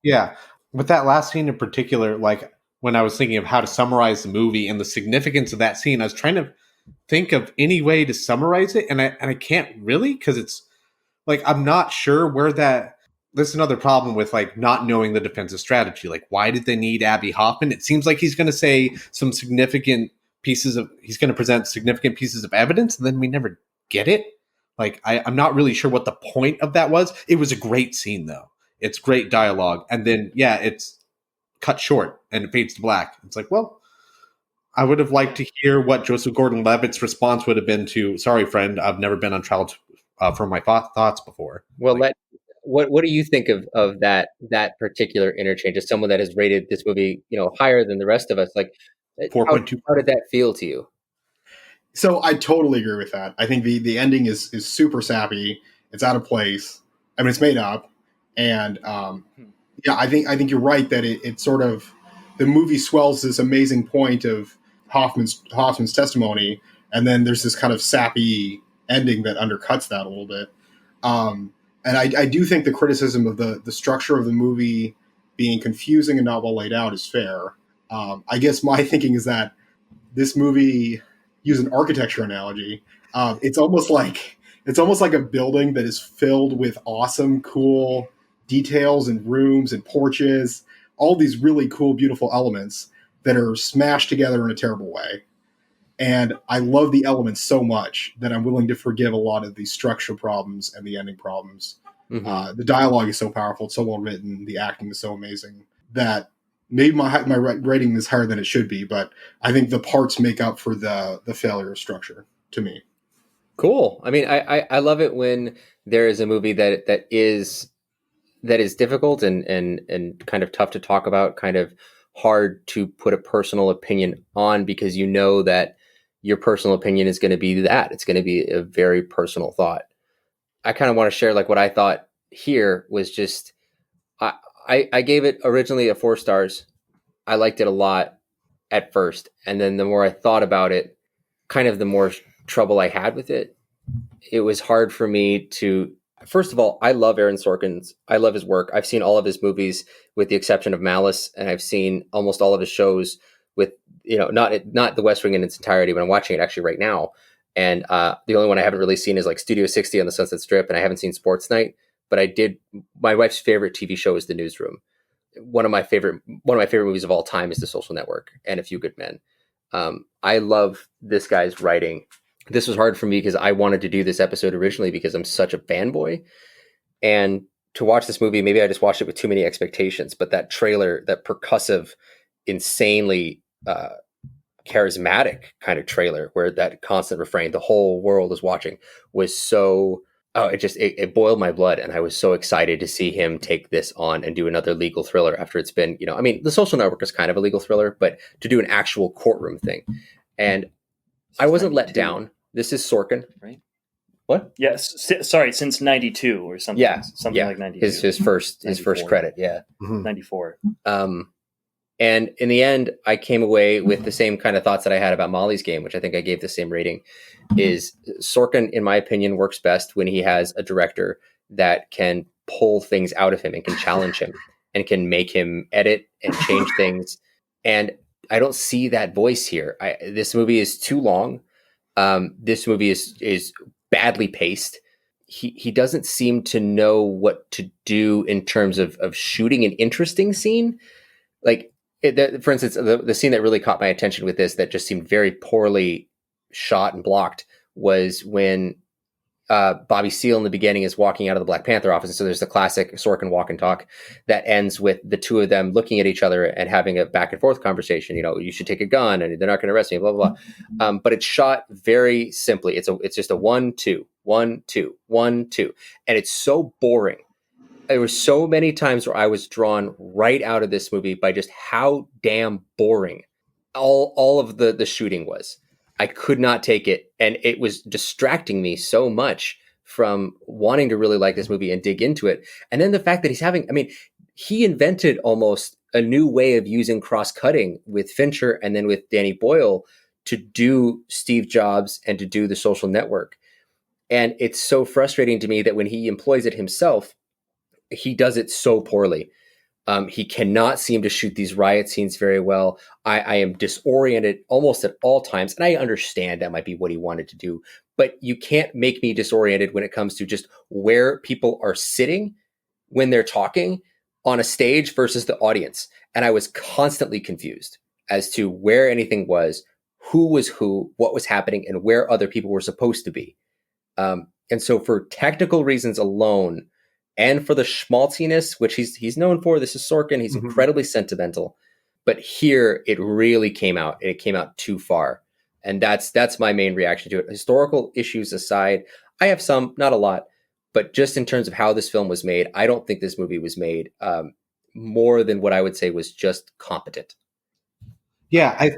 Yeah. With that last scene in particular, like when I was thinking of how to summarize the movie and the significance of that scene, I was trying to think of any way to summarize it. And I can't really, because it's like, I'm not sure where that's another problem with like not knowing the defensive strategy. Like, why did they need Abby Hoffman? It seems like he's going to say some significant he's going to present significant pieces of evidence, and then we never get it. Like, I'm not really sure what the point of that was. It was a great scene though. It's great dialogue. And then, it's cut short and it fades to black. It's like, well, I would have liked to hear what Joseph Gordon-Levitt's response would have been to, sorry, friend, I've never been on trial for my thoughts before. Well, what do you think of that particular interchange as someone that has rated this movie, higher than the rest of us? Like 4.2. How did that feel to you? So I totally agree with that. I think the ending is super sappy. It's out of place. I mean, it's made up. And I think you're right that it sort of, the movie swells this amazing point of Hoffman's testimony, and then there's this kind of sappy ending that undercuts that a little bit. And I do think the criticism of the structure of the movie being confusing and not well laid out is fair. I guess my thinking is that this movie, use an architecture analogy, it's almost like a building that is filled with awesome, cool details and rooms and porches, all these really cool, beautiful elements that are smashed together in a terrible way. And I love the elements so much that I'm willing to forgive a lot of the structural problems and the ending problems. Mm-hmm. The dialogue is so powerful. It's so well written. The acting is so amazing that maybe my rating is higher than it should be, but I think the parts make up for the failure of structure to me. Cool. I mean, I love it when there is a movie that is difficult and kind of tough to talk about, kind of hard to put a personal opinion on, because you know that your personal opinion is going to be that. It's going to be a very personal thought. I kind of want to share like what I thought here was just, I gave it originally 4 stars. I liked it a lot at first. And then the more I thought about it, kind of the more trouble I had with it. It was hard for me to, first of all, I love Aaron Sorkin's. I love his work. I've seen all of his movies with the exception of Malice, and I've seen almost all of his shows with, not The West Wing in its entirety, but I'm watching it actually right now. And the only one I haven't really seen is like Studio 60 on the Sunset Strip, and I haven't seen Sports Night. But my wife's favorite TV show is The Newsroom. One of my favorite movies of all time is The Social Network and A Few Good Men. I love this guy's writing. This was hard for me because I wanted to do this episode originally because I'm such a fanboy. And to watch this movie, maybe I just watched it with too many expectations, but that trailer, that percussive, insanely charismatic kind of trailer where that constant refrain, the whole world is watching, was so, it boiled my blood. And I was so excited to see him take this on and do another legal thriller after it's been, I mean, The Social Network is kind of a legal thriller, but to do an actual courtroom thing. And I wasn't let down. This is Sorkin, right? What? Yes. Sorry, since 92 or something. Yeah. Something like 92. His first credit. Yeah. 94. And in the end, I came away with the same kind of thoughts that I had about Molly's Game, which I think I gave the same rating. Is Sorkin, in my opinion, works best when he has a director that can pull things out of him and can challenge him and can make him edit and change things. And I don't see that voice here. This movie is too long. This movie is badly paced. He doesn't seem to know what to do in terms of shooting an interesting scene. Like, for instance, the scene that really caught my attention with this that just seemed very poorly shot and blocked was when Bobby Seale in the beginning is walking out of the Black Panther office. And so there's the classic Sorkin walk and talk that ends with the two of them looking at each other and having a back and forth conversation. You should take a gun and they're not going to arrest me, blah, blah, blah. But it's shot very simply. It's just a 1, 2, 1, 2, 1, 2. And it's so boring. There were so many times where I was drawn right out of this movie by just how damn boring all of the shooting was. I could not take it. And it was distracting me so much from wanting to really like this movie and dig into it. And then the fact that he invented almost a new way of using cross-cutting with Fincher and then with Danny Boyle to do Steve Jobs and to do The Social Network. And it's so frustrating to me that when he employs it himself, he does it so poorly. He cannot seem to shoot these riot scenes very well. I am disoriented almost at all times. And I understand that might be what he wanted to do, but you can't make me disoriented when it comes to just where people are sitting when they're talking on a stage versus the audience. And I was constantly confused as to where anything was, who was who, what was happening, and where other people were supposed to be. And so for technical reasons alone, and for the schmaltziness, which he's known for, this is Sorkin. He's incredibly sentimental. But here, it really came out. And it came out too far. And that's my main reaction to it. Historical issues aside, I have some, not a lot. But just in terms of how this film was made, I don't think this movie was made more than what I would say was just competent. Yeah, I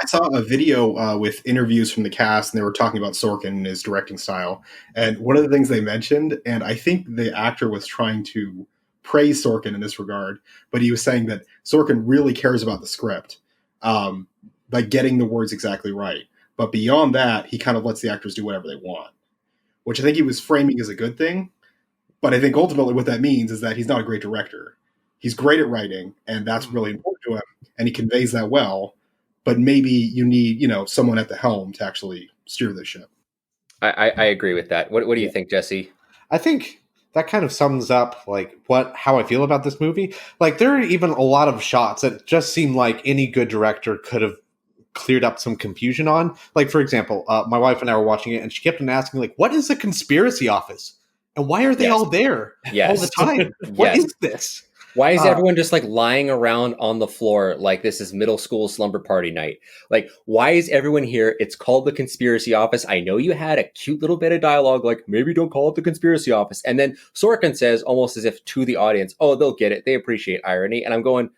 saw a video with interviews from the cast, and they were talking about Sorkin and his directing style. And one of the things they mentioned, and I think the actor was trying to praise Sorkin in this regard, but he was saying that Sorkin really cares about the script, like getting the words exactly right. But beyond that, he kind of lets the actors do whatever they want, which I think he was framing as a good thing. But I think ultimately what that means is that he's not a great director. He's great at writing, and that's really important to him, and he conveys that well. But maybe you need, someone at the helm to actually steer the ship. I agree with that. What do you think, Jesse? I think that kind of sums up how I feel about this movie. Like, there are even a lot of shots that just seem like any good director could have cleared up some confusion on. Like, for example, my wife and I were watching it, and she kept on asking, what is a conspiracy office? And why are they all there all the time? What is this? Why is everyone just lying around on the floor like this is middle school slumber party night? Like, why is everyone here? It's called the conspiracy office. I know you had a cute little bit of dialogue, like maybe don't call it the conspiracy office. And then Sorkin says, almost as if to the audience, oh, they'll get it. They appreciate irony. And I'm going,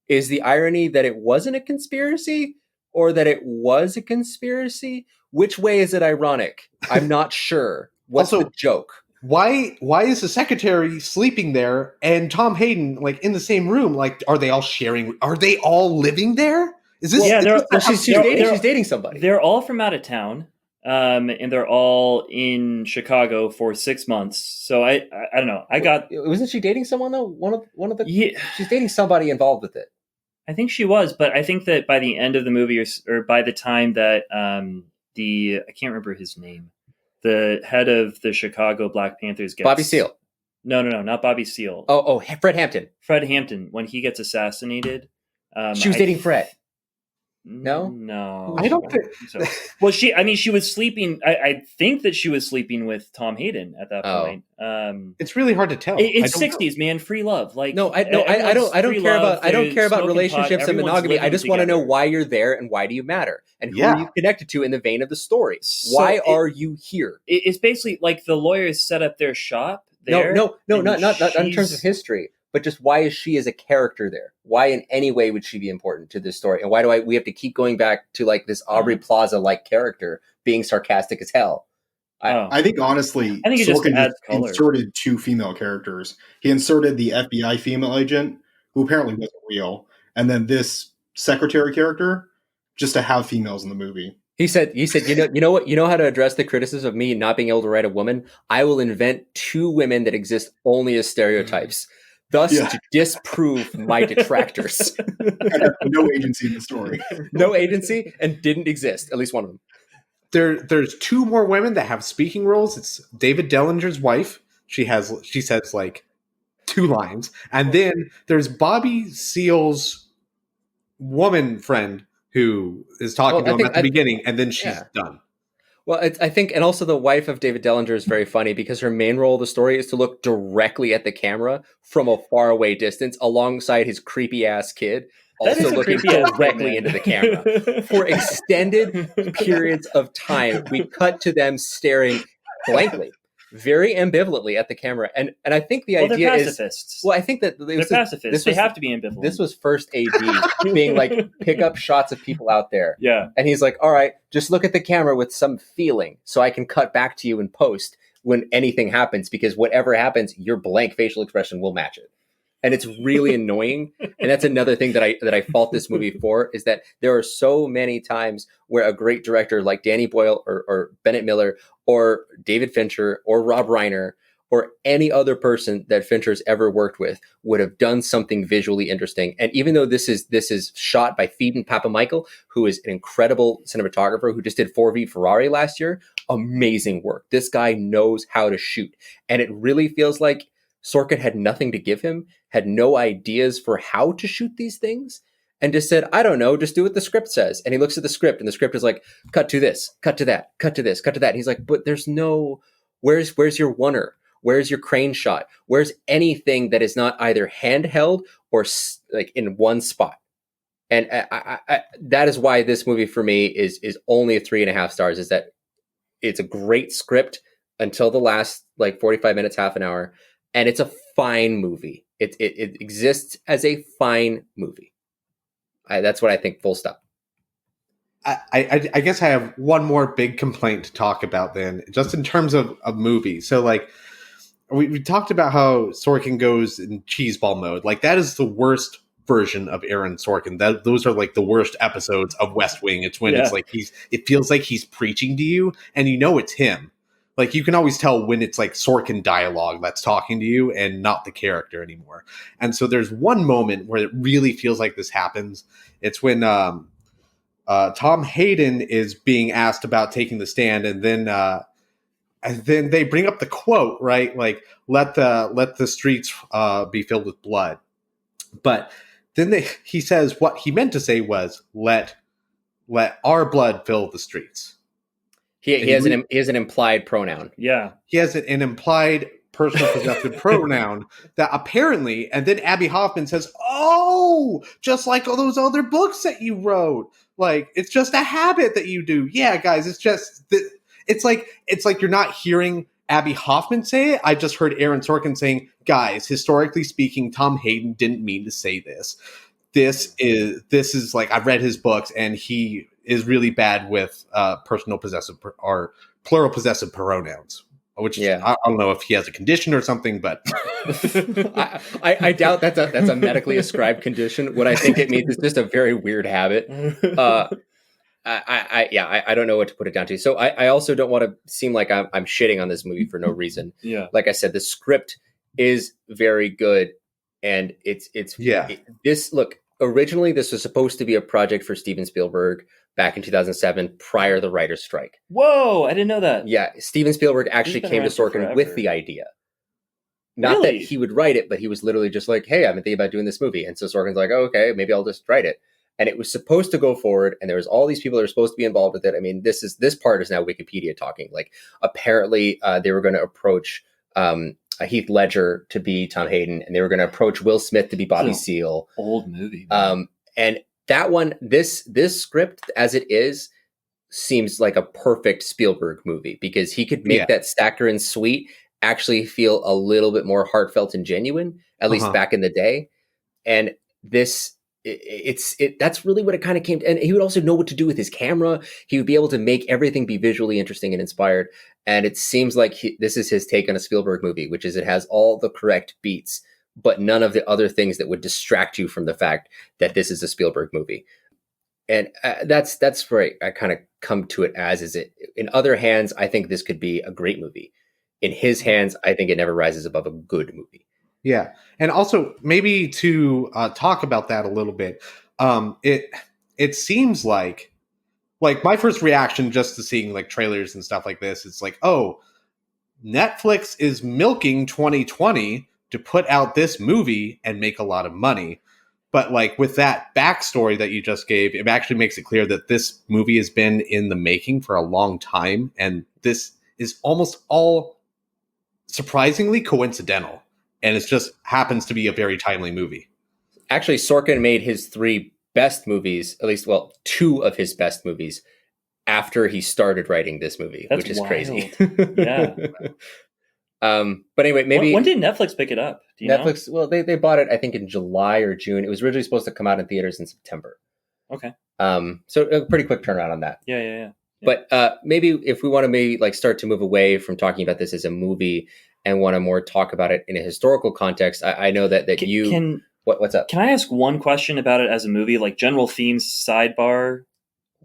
is the irony that it wasn't a conspiracy or that it was a conspiracy? Which way is it ironic? I'm not sure. What's the joke? Why is the secretary sleeping there and Tom Hayden in the same room? Are they all sharing? Are they all living there? Is this? She's dating somebody. They're all from out of town, and they're all in Chicago for 6 months. So I don't know. Wasn't she dating someone though? One of the. Yeah. She's dating somebody involved with it. I think she was, but I think that by the end of the movie, or by the time that I can't remember his name. The head of the Chicago Black Panthers gets... Bobby Seale. No, not Bobby Seale. Oh, Fred Hampton. Fred Hampton, when he gets assassinated. She was dating Fred. No? No, I don't think so. Well, she was sleeping. I think that she was sleeping with Tom Hayden at that point. It's really hard to tell. It's 60s, man. Free love. Like, I don't care about relationships and monogamy. I just want to know why you're there and why do you matter and who are you connected to in the vein of the story. Why are you here? It's basically like the lawyers set up their shop there. No, not in terms of history, but just why is she as a character there? Why in any way would she be important to this story? And why do we have to keep going back to like this Aubrey Plaza like character being sarcastic as hell? I think honestly, Sorkin just inserted 2 female characters. He inserted the FBI female agent, who apparently wasn't real, and then this secretary character, just to have females in the movie. He said, you know what? You know how to address the criticism of me not being able to write a woman? I will invent 2 women that exist only as stereotypes, thus to disprove my detractors. And have no agency in the story. No agency and didn't exist, at least one of them. There's 2 more women that have speaking roles. It's David Dellinger's wife. She says like 2 lines. And then there's Bobby Seale's woman friend who is talking to him at the beginning, and then she's done. Well, I think, and also the wife of David Dellinger is very funny because her main role of the story is to look directly at the camera from a faraway distance alongside his creepy ass kid, also looking directly into the camera. For extended periods of time, we cut to them staring blankly, very ambivalently at the camera. And I think the idea they're pacifists. I think that they're pacifists. They have to be ambivalent. This was first AD being like, pick up shots of people out there. Yeah. And he's like, all right, just look at the camera with some feeling so I can cut back to you in post when anything happens, because whatever happens, your blank facial expression will match it. And it's really annoying. And that's another thing that I fault this movie for, is that there are so many times where a great director like Danny Boyle or Bennett Miller or David Fincher or Rob Reiner or any other person that Fincher's ever worked with would have done something visually interesting. And even though this is shot by Phoebe Papamichael, who is an incredible cinematographer who just did 4V Ferrari last year, amazing work. This guy knows how to shoot. And it really feels like Sorkin had nothing to give him, had no ideas for how to shoot these things, and just said, I don't know, just do what the script says. And he looks at the script, and the script is like, cut to this, cut to that, cut to this, cut to that. And he's like, but there's no, where's your oneer? Where's your crane shot? Where's anything that is not either handheld or like in one spot? And I that is why this movie for me is only a 3.5 stars, is that it's a great script until the last like 45 minutes, half an hour. And it's a fine movie. It exists as a fine movie. That's what I think, full stop. I guess I have one more big complaint to talk about then, just in terms of a movie. So like we talked about how Sorkin goes in cheeseball mode. Like that is the worst version of Aaron Sorkin. Those are like the worst episodes of West Wing. It's when it's like it feels like he's preaching to you and you know it's him. Like you can always tell when it's like Sorkin dialogue that's talking to you and not the character anymore. And so there's one moment where it really feels like this happens. It's when Tom Hayden is being asked about taking the stand, and then they bring up the quote, right? Like let the streets be filled with blood. But then he says what he meant to say was let our blood fill the streets. He has an implied pronoun. Yeah. He has an implied personal possessive pronoun that apparently, and then Abby Hoffman says, oh, just like all those other books that you wrote. Like, it's just a habit that you do. Yeah, guys, it's like you're not hearing Abby Hoffman say it. I just heard Aaron Sorkin saying, guys, historically speaking, Tom Hayden didn't mean to say this. This is like, I've read his books and he is really bad with personal possessive or plural possessive pronouns, which I don't know if he has a condition or something, but I doubt that's a medically ascribed condition. What I think it means is just a very weird habit. I don't know what to put it down to. So I also don't want to seem like I'm shitting on this movie for no reason. Yeah. Like I said, the script is very good. And originally this was supposed to be a project for Steven Spielberg back in 2007, prior to the writer's strike. Whoa, I didn't know that. Yeah, Steven Spielberg actually came to Sorkin with the idea. Not that he would write it, but he was literally just like, hey, I've been thinking about doing this movie. And so Sorkin's like, oh, okay, maybe I'll just write it. and it was supposed to go forward, and there was all these people that are supposed to be involved with it. I mean, this part is now Wikipedia talking. Like, apparently they were going to approach Heath Ledger to be Tom Hayden, and they were going to approach Will Smith to be Bobby Seale. Old movie. And that one, this script as it is, seems like a perfect Spielberg movie, because he could make that saccharine sweet actually feel a little bit more heartfelt and genuine, at least back in the day. And this, that's really what it kind of came to. And he would also know what to do with his camera. He would be able to make everything be visually interesting and inspired. And it seems like this is his take on a Spielberg movie, which is it has all the correct beats, but none of the other things that would distract you from the fact that this is a Spielberg movie. And that's where I kind of come to it as, is it in other hands, I think this could be a great movie. In his hands, I think it never rises above a good movie. Yeah. And also maybe to talk about that a little bit, it seems like my first reaction just to seeing like trailers and stuff like this, it's like, oh, Netflix is milking 2020 to put out this movie and make a lot of money. But like with that backstory that you just gave, it actually makes it clear that this movie has been in the making for a long time. And this is almost all surprisingly coincidental. And it just happens to be a very timely movie. Actually, Sorkin made his 3 best movies, at least, well, 2 of his best movies after he started writing this movie, which is wild. Crazy. Yeah. But anyway, maybe when did Netflix pick it up? Do you Netflix? know? Well, they bought it, I think, in July or June. It was originally supposed to come out in theaters in September. Okay. So a pretty quick turnaround on that. Yeah. But maybe if we want to maybe like start to move away from talking about this as a movie and want to more talk about it in a historical context, I know that what's up? Can I ask one question about it as a movie, like general themes sidebar?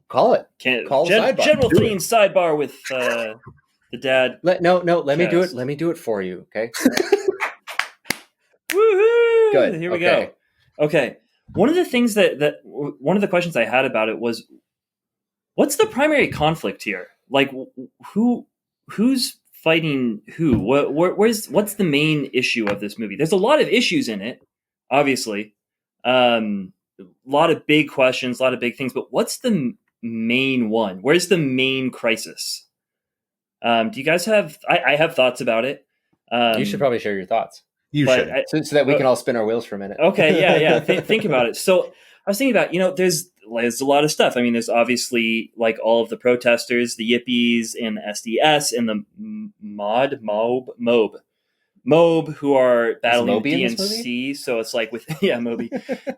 Call it. Sidebar. General themes sidebar with the dad. Let me do it. Let me do it for you. Okay. Woohoo! Good. Here we go. Okay. One of the things one of the questions I had about it was, what's the primary conflict here? Like, who's fighting who? What's the main issue of this movie? There's a lot of issues in it, obviously. A lot of big questions, a lot of big things. But what's the main one? Where's the main crisis? Do you guys have? I have thoughts about it. You should probably share your thoughts. You should, so that we can all spin our wheels for a minute. Okay, yeah. Think about it. So I was thinking about, there's a lot of stuff. I mean, there's obviously like all of the protesters, the Yippies, and the SDS, and the Mob, who are battling DNC. So it's like with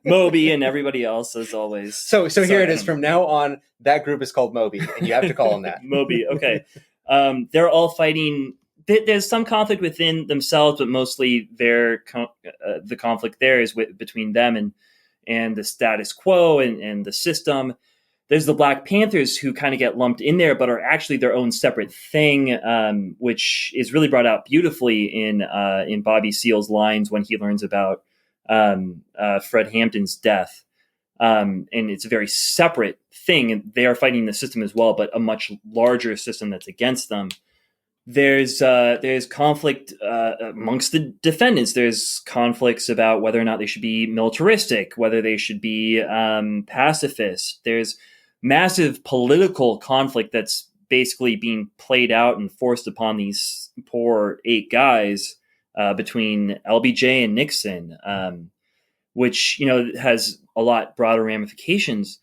Moby, and everybody else as always. So here it is. From now on, that group is called Moby, and you have to call them that. Moby. Okay. They're all fighting. There's some conflict within themselves, but mostly the conflict there is between them and the status quo and the system. There's the Black Panthers, who kind of get lumped in there, but are actually their own separate thing, which is really brought out beautifully in Bobby Seale's lines when he learns about Fred Hampton's death. And it's a very separate thing, and they are fighting the system as well, but a much larger system that's against them. There's conflict amongst the defendants. There's conflicts about whether or not they should be militaristic, whether they should be pacifist. There's massive political conflict that's basically being played out and forced upon these poor 8 guys between LBJ and Nixon, which has a lot broader ramifications.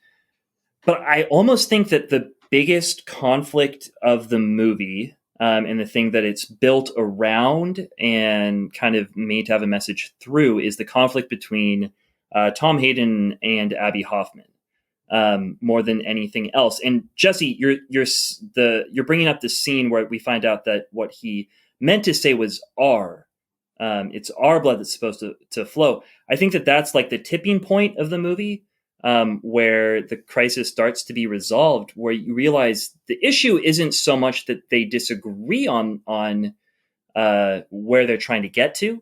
But I almost think that the biggest conflict of the movie, and the thing that it's built around and kind of made to have a message through, is the conflict between Tom Hayden and Abby Hoffman, more than anything else. And Jesse, you're bringing up the scene where we find out that what he meant to say was "our." It's our blood that's supposed to flow. I think that's like the tipping point of the movie, where the crisis starts to be resolved, where you realize the issue isn't so much that they disagree on where they're trying to get to.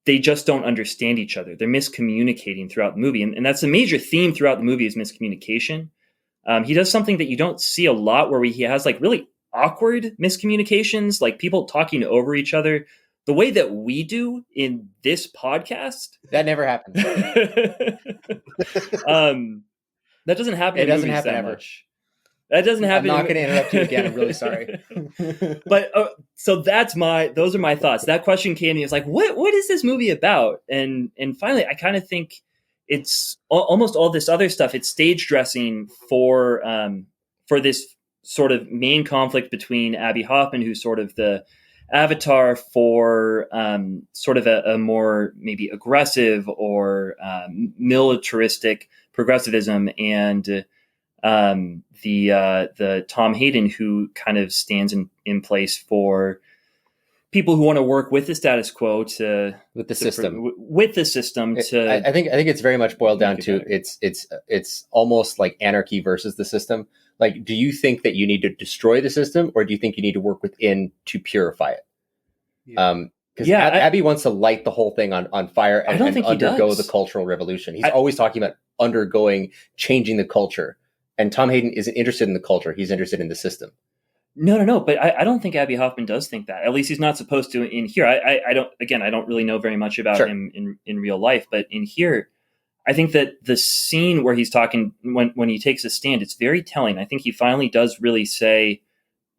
They just don't understand each other. They're miscommunicating throughout the movie. And that's a major theme throughout the movie, is miscommunication. He does something that you don't see a lot, where he has like really awkward miscommunications, like people talking over each other, the way that we do in this podcast. That never happens. That doesn't happen It in doesn't movies happen that ever. much. That doesn't happen. I'm not going to interrupt you again. I'm really sorry. But so those are my thoughts. That question came to me. It's like, what is this movie about? And finally, I kind of think it's almost all this other stuff. It's stage dressing for this sort of main conflict between Abby Hoffman, who's sort of the avatar for sort of a more maybe aggressive or militaristic progressivism, and the Tom Hayden, who kind of stands in place for people who want to work with the status quo with the system. I think it's very much boiled down to it's almost like anarchy versus the system. Like, do you think that you need to destroy the system, or do you think you need to work within to purify it? Because Abby wants to light the whole thing on fire and undergo the cultural revolution. He's always talking about changing the culture. And Tom Hayden isn't interested in the culture. He's interested in the system. No. But I don't think Abby Hoffman does think that. At least he's not supposed to in here. I don't really know very much about him in real life. But in here, I think that the scene where he's talking, when he takes a stand, it's very telling. I think he finally does really say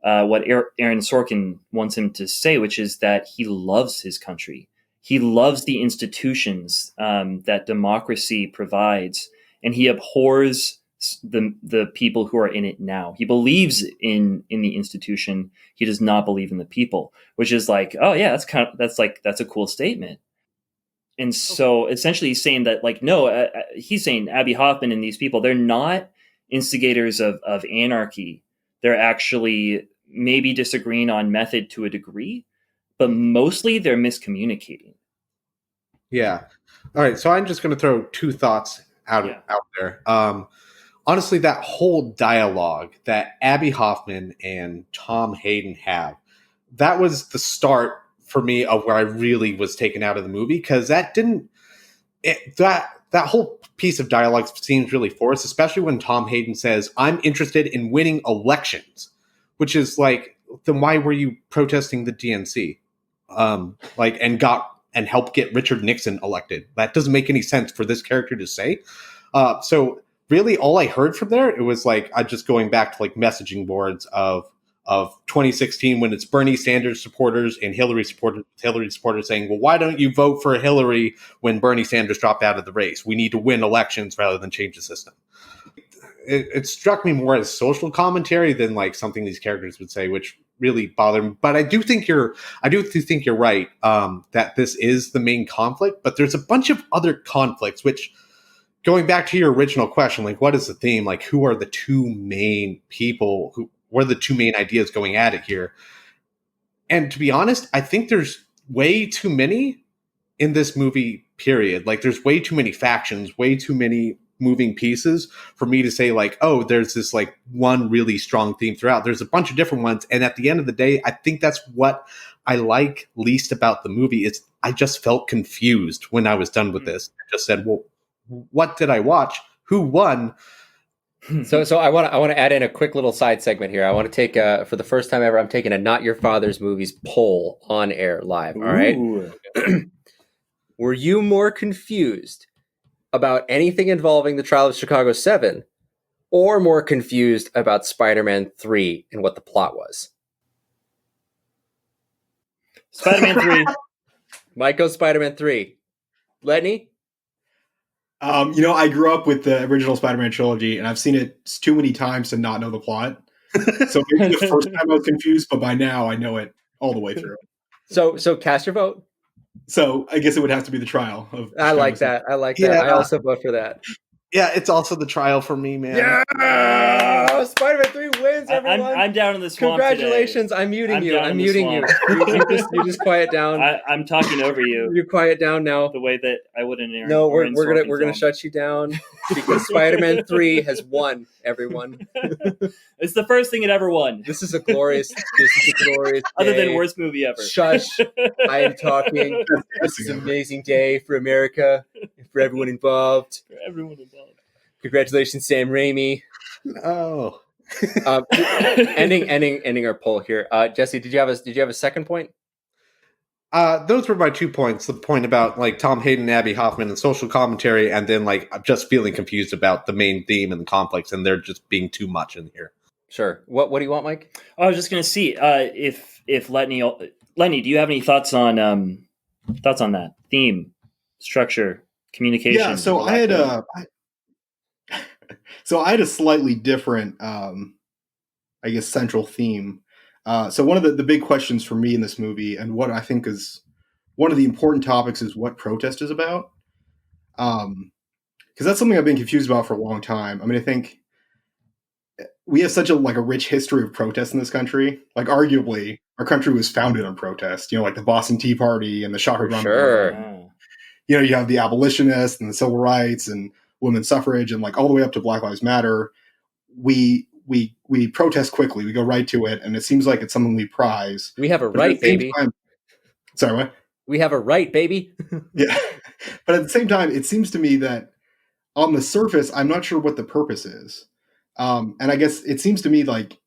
what Aaron Sorkin wants him to say, which is that he loves his country. He loves the institutions that democracy provides. And he abhors the people who are in it now. He believes in the institution. He does not believe in the people, which is like, oh yeah, that's a cool statement. And so essentially he's saying that, like, no, he's saying Abby Hoffman and these people, they're not instigators of anarchy. They're actually maybe disagreeing on method to a degree, but mostly they're miscommunicating. Yeah. All right. So I'm just going to throw two thoughts out there. Honestly, that whole dialogue that Abby Hoffman and Tom Hayden have, that was the start for me of where I really was taken out of the movie, because that whole piece of dialogue seems really forced, especially when Tom Hayden says, "I'm interested in winning elections," which is like, then why were you protesting the DNC? And help get Richard Nixon elected? That doesn't make any sense for this character to say. So really all I heard from there, it was like, I just going back to like messaging boards of 2016 when it's Bernie Sanders supporters and Hillary supporters saying, well, why don't you vote for Hillary when Bernie Sanders dropped out of the race? We need to win elections rather than change the system. It struck me more as social commentary than like something these characters would say, which really bothered me. But I do think you're right that this is the main conflict, but there's a bunch of other conflicts, which, going back to your original question, like, what is the theme? Like, who are the two main people? What are the two main ideas going at it here? And to be honest, I think there's way too many in this movie, period. Like, there's way too many factions, way too many moving pieces for me to say, like, oh, there's this like one really strong theme throughout. There's a bunch of different ones. And at the end of the day, I think that's what I like least about the movie is I just felt confused when I was done with this. I just said, well, what did I watch? Who won? So I want to add in a quick little side segment here. I want to take for the first time ever, I'm taking a Not Your Father's Movies poll on air live. All right. Were you more confused about anything involving the trial of Chicago 7, or more confused about Spider-Man 3 and what the plot was? Spider-Man 3. Mike goes Spider-Man 3. Lenny? I grew up with the original Spider-Man trilogy, and I've seen it too many times to not know the plot. So maybe the first time I was confused, but by now I know it all the way through. So cast your vote. So I guess it would have to be the trial of. I like that. I also vote for that. Yeah, it's also the trial for me, man. Yeah, Spider-Man 3 wins, everyone. I'm down in the swamp. Congratulations! Today. I'm muting you. You just quiet down. I'm talking over you. You quiet down now. The way that I would in Aaron. No, we're gonna shut you down because Spider-Man 3 has won, everyone. It's the first thing it ever won. This is a glorious Other day. than worst movie ever. Shush! I am talking. This is an amazing day for America, for everyone involved. Congratulations, Sam Raimi. Oh. Ending our poll here. Jesse, did you have a second point? Those were my 2 points. The point about like Tom Hayden, Abby Hoffman, and social commentary, and then like I'm just feeling confused about the main theme and the conflicts, and they're just being too much in here. Sure. What do you want, Mike? I was just going to see if Lenny, do you have any thoughts on that theme, structure, communication? Yeah, so I had a slightly different, I guess, central theme. So one of the big questions for me in this movie, and what I think is one of the important topics, is what protest is about. Because that's something I've been confused about for a long time. I mean, I think we have such a rich history of protest in this country. Like, arguably, our country was founded on protest. Like the Boston Tea Party and the Shaka-Rama Sure. Movement. You have the abolitionists and the civil rights and women's suffrage, and like all the way up to Black Lives Matter. We protest quickly. We go right to it, and it seems like it's something we prize. We have a right, baby. Sorry, what? We have a right, baby. Yeah. But at the same time, it seems to me that on the surface, I'm not sure what the purpose is. And I guess it seems to me like,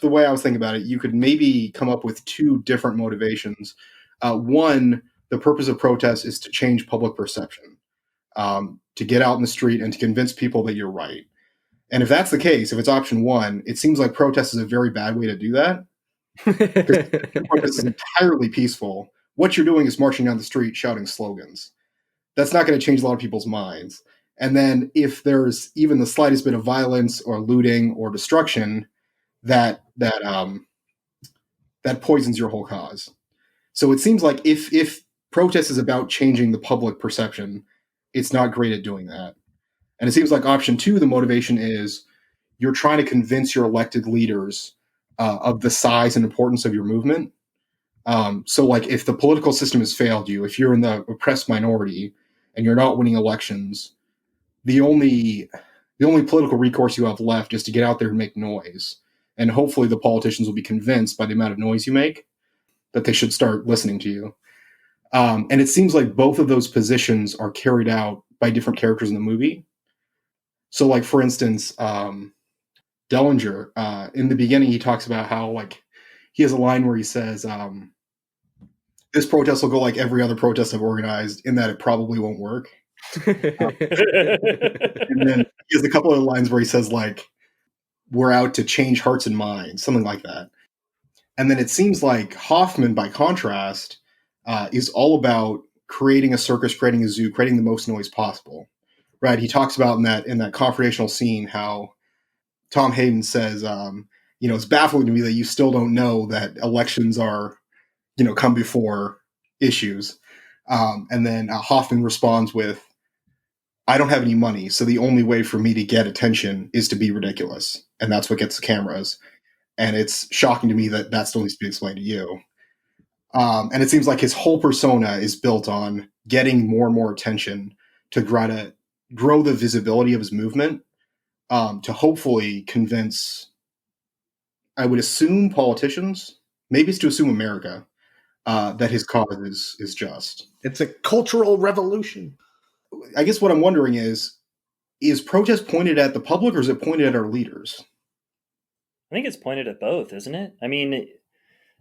the way I was thinking about it, you could maybe come up with two different motivations. One, the purpose of protest is to change public perception, to get out in the street and to convince people that you're right. And if that's the case, if it's option one, it seems like protest is a very bad way to do that. Protest is entirely peaceful. What you're doing is marching down the street shouting slogans. That's not going to change a lot of people's minds. And then if there's even the slightest bit of violence or looting or destruction, that poisons your whole cause. So it seems like if protest is about changing the public perception, it's not great at doing that. And it seems like option two, the motivation is you're trying to convince your elected leaders of the size and importance of your movement. So like if the political system has failed you, if you're in the oppressed minority and you're not winning elections, the only political recourse you have left is to get out there and make noise. And hopefully the politicians will be convinced by the amount of noise you make that they should start listening to you. And it seems like both of those positions are carried out by different characters in the movie. So like, for instance, Dellinger, in the beginning, he talks about how like he has a line where he says, this protest will go like every other protest I've organized in that it probably won't work. And then he has a couple of lines where he says like, we're out to change hearts and minds, something like that. And then it seems like Hoffman, by contrast, is all about creating a circus, creating a zoo, creating the most noise possible. Right? He talks about in that confrontational scene how Tom Hayden says, it's baffling to me that you still don't know that elections are, come before issues. And then Hoffman responds with, I don't have any money, so the only way for me to get attention is to be ridiculous. And that's what gets the cameras. And it's shocking to me that that still needs to be explained to you. And it seems like his whole persona is built on getting more and more attention to try to grow the visibility of his movement, to hopefully convince, I would assume, politicians, maybe it's to assume America, that his cause is just. It's a cultural revolution. I guess what I'm wondering is protest pointed at the public or is it pointed at our leaders? I think it's pointed at both, isn't it? I mean,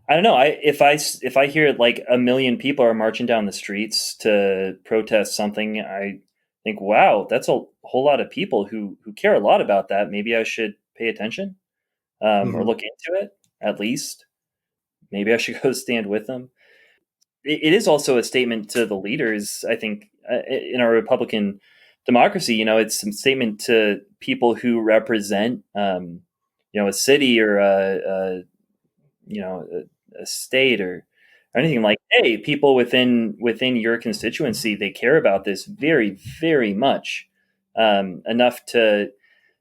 I don't know. If I hear like 1 million people are marching down the streets to protest something, I think, wow, that's a whole lot of people who care a lot about that. Maybe I should pay attention, or look into it at least. Maybe I should go stand with them. It is also a statement to the leaders, I think, in our Republican democracy. It's a statement to people who represent, a city or a state or anything like, hey, people within your constituency, they care about this very, very much, enough to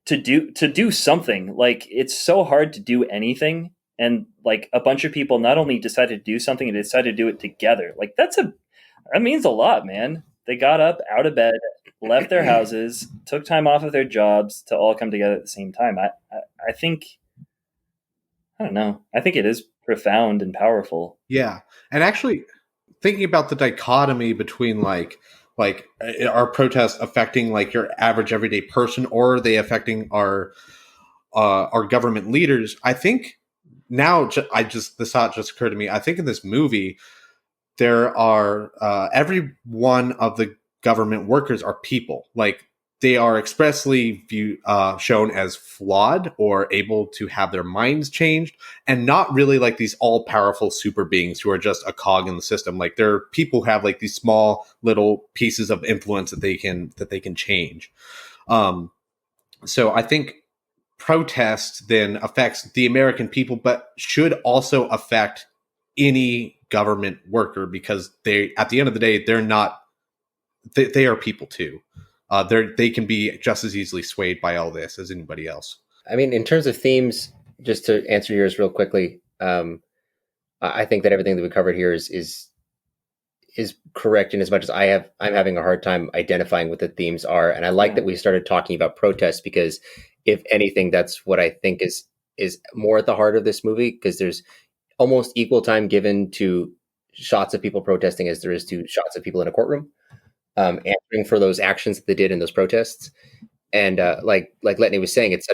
do something. Like, it's so hard to do anything. And like a bunch of people not only decided to do something, they decided to do it together. Like that means a lot, man. They got up out of bed, left their houses, took time off of their jobs to all come together at the same time. I think, I don't know. I think it is profound and powerful. Yeah. And actually thinking about the dichotomy between like are protests affecting like your average everyday person, or are they affecting our government leaders? I think now this thought just occurred to me. I think in this movie, there are every one of the government workers are people. Like they are expressly shown as flawed or able to have their minds changed, and not really like these all-powerful super beings who are just a cog in the system. Like they're people who have like these small little pieces of influence that they can change. So I think protest then affects the American people, but should also affect any government worker, because they, at the end of the day, they're not, they are people too. They can be just as easily swayed by all this as anybody else. I mean, in terms of themes, just to answer yours real quickly, I think that everything that we covered here is correct in as much as I'm having a hard time identifying what the themes are. And I like that we started talking about protests, because if anything, that's what I think is more at the heart of this movie, because there's almost equal time given to shots of people protesting as there is to shots of people in a courtroom, answering for those actions that they did in those protests. And like Letney was saying, it's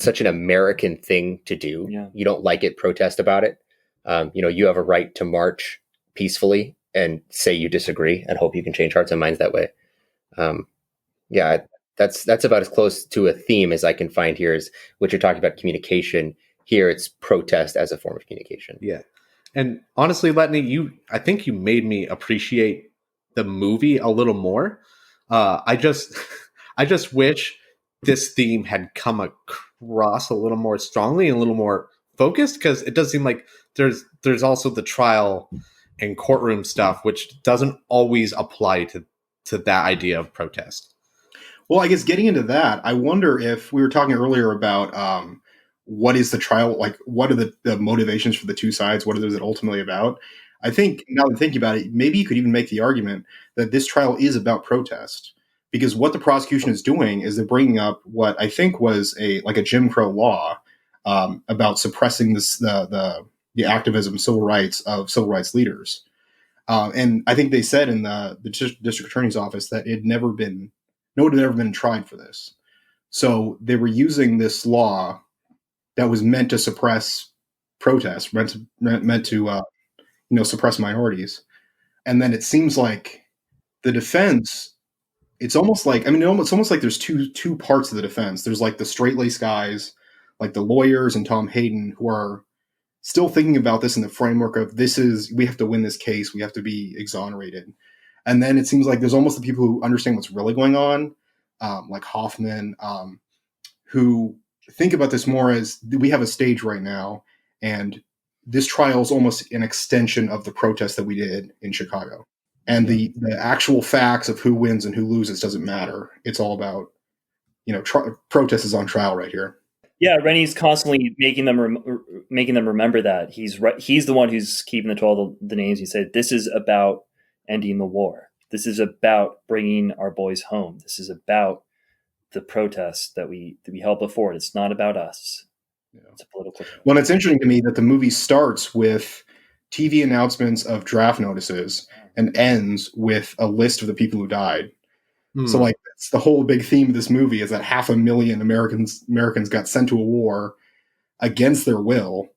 such an American thing to do. Yeah. You don't like it, protest about it. You have a right to march peacefully and say you disagree and hope you can change hearts and minds that way. That's about as close to a theme as I can find here. Is what you're talking about, communication. Here it's protest as a form of communication. Yeah. And honestly, Letney, I think you made me appreciate the movie a little more. I just wish this theme had come across a little more strongly and a little more focused, because it does seem like there's also the trial and courtroom stuff, which doesn't always apply to that idea of protest. Well, I guess getting into that, I wonder if we were talking earlier about what is the trial, like what are the motivations for the two sides? What are those ultimately about? I think now that I'm thinking about it, maybe you could even make the argument that this trial is about protest, because what the prosecution is doing is they're bringing up what I think was a Jim Crow law about suppressing the activism, civil rights leaders. And I think they said in the district attorney's office that no one had ever been tried for this. So they were using this law that was meant to suppress protests, meant to suppress minorities. And then it seems like the defense, it's almost like there's two parts of the defense. There's like the straight-laced guys, like the lawyers and Tom Hayden, who are still thinking about this in the framework of we have to win this case, we have to be exonerated. And then it seems like there's almost the people who understand what's really going on, like Hoffman, who think about this more as we have a stage right now, and this trial is almost an extension of the protest that we did in Chicago. And the actual facts of who wins and who loses doesn't matter. It's all about, protest is on trial right here. Yeah, Rennie's constantly making them remember that he's right. He's the one who's keeping the names. He said, "This is about ending the war. This is about bringing our boys home. This is about the protests that we held before. It's not about us." Yeah. It's a political. Well, it's interesting to me that the movie starts with TV announcements of draft notices and ends with a list of the people who died. So that's the whole big theme of this movie, is that 500,000 Americans got sent to a war against their will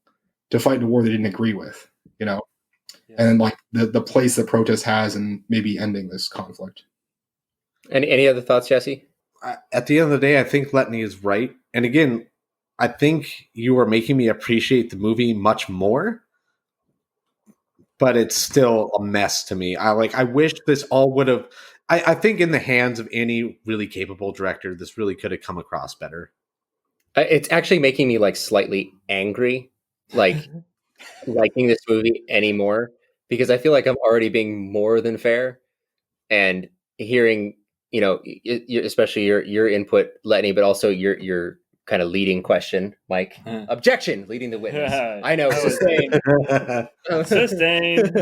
to fight in a war they didn't agree with, Yeah. And like the place that protest has in maybe ending this conflict. Any other thoughts, Jesse? At the end of the day, I think Letney is right. And again, I think you are making me appreciate the movie much more, but it's still a mess to me. I wish this all would have. I think in the hands of any really capable director, this really could have come across better. It's actually making me slightly angry, liking this movie anymore, because I feel like I'm already being more than fair, and hearing, especially your input, Letney, but also your kind of leading question, Mike. Objection, leading the witness. I know, sustained. Sustained.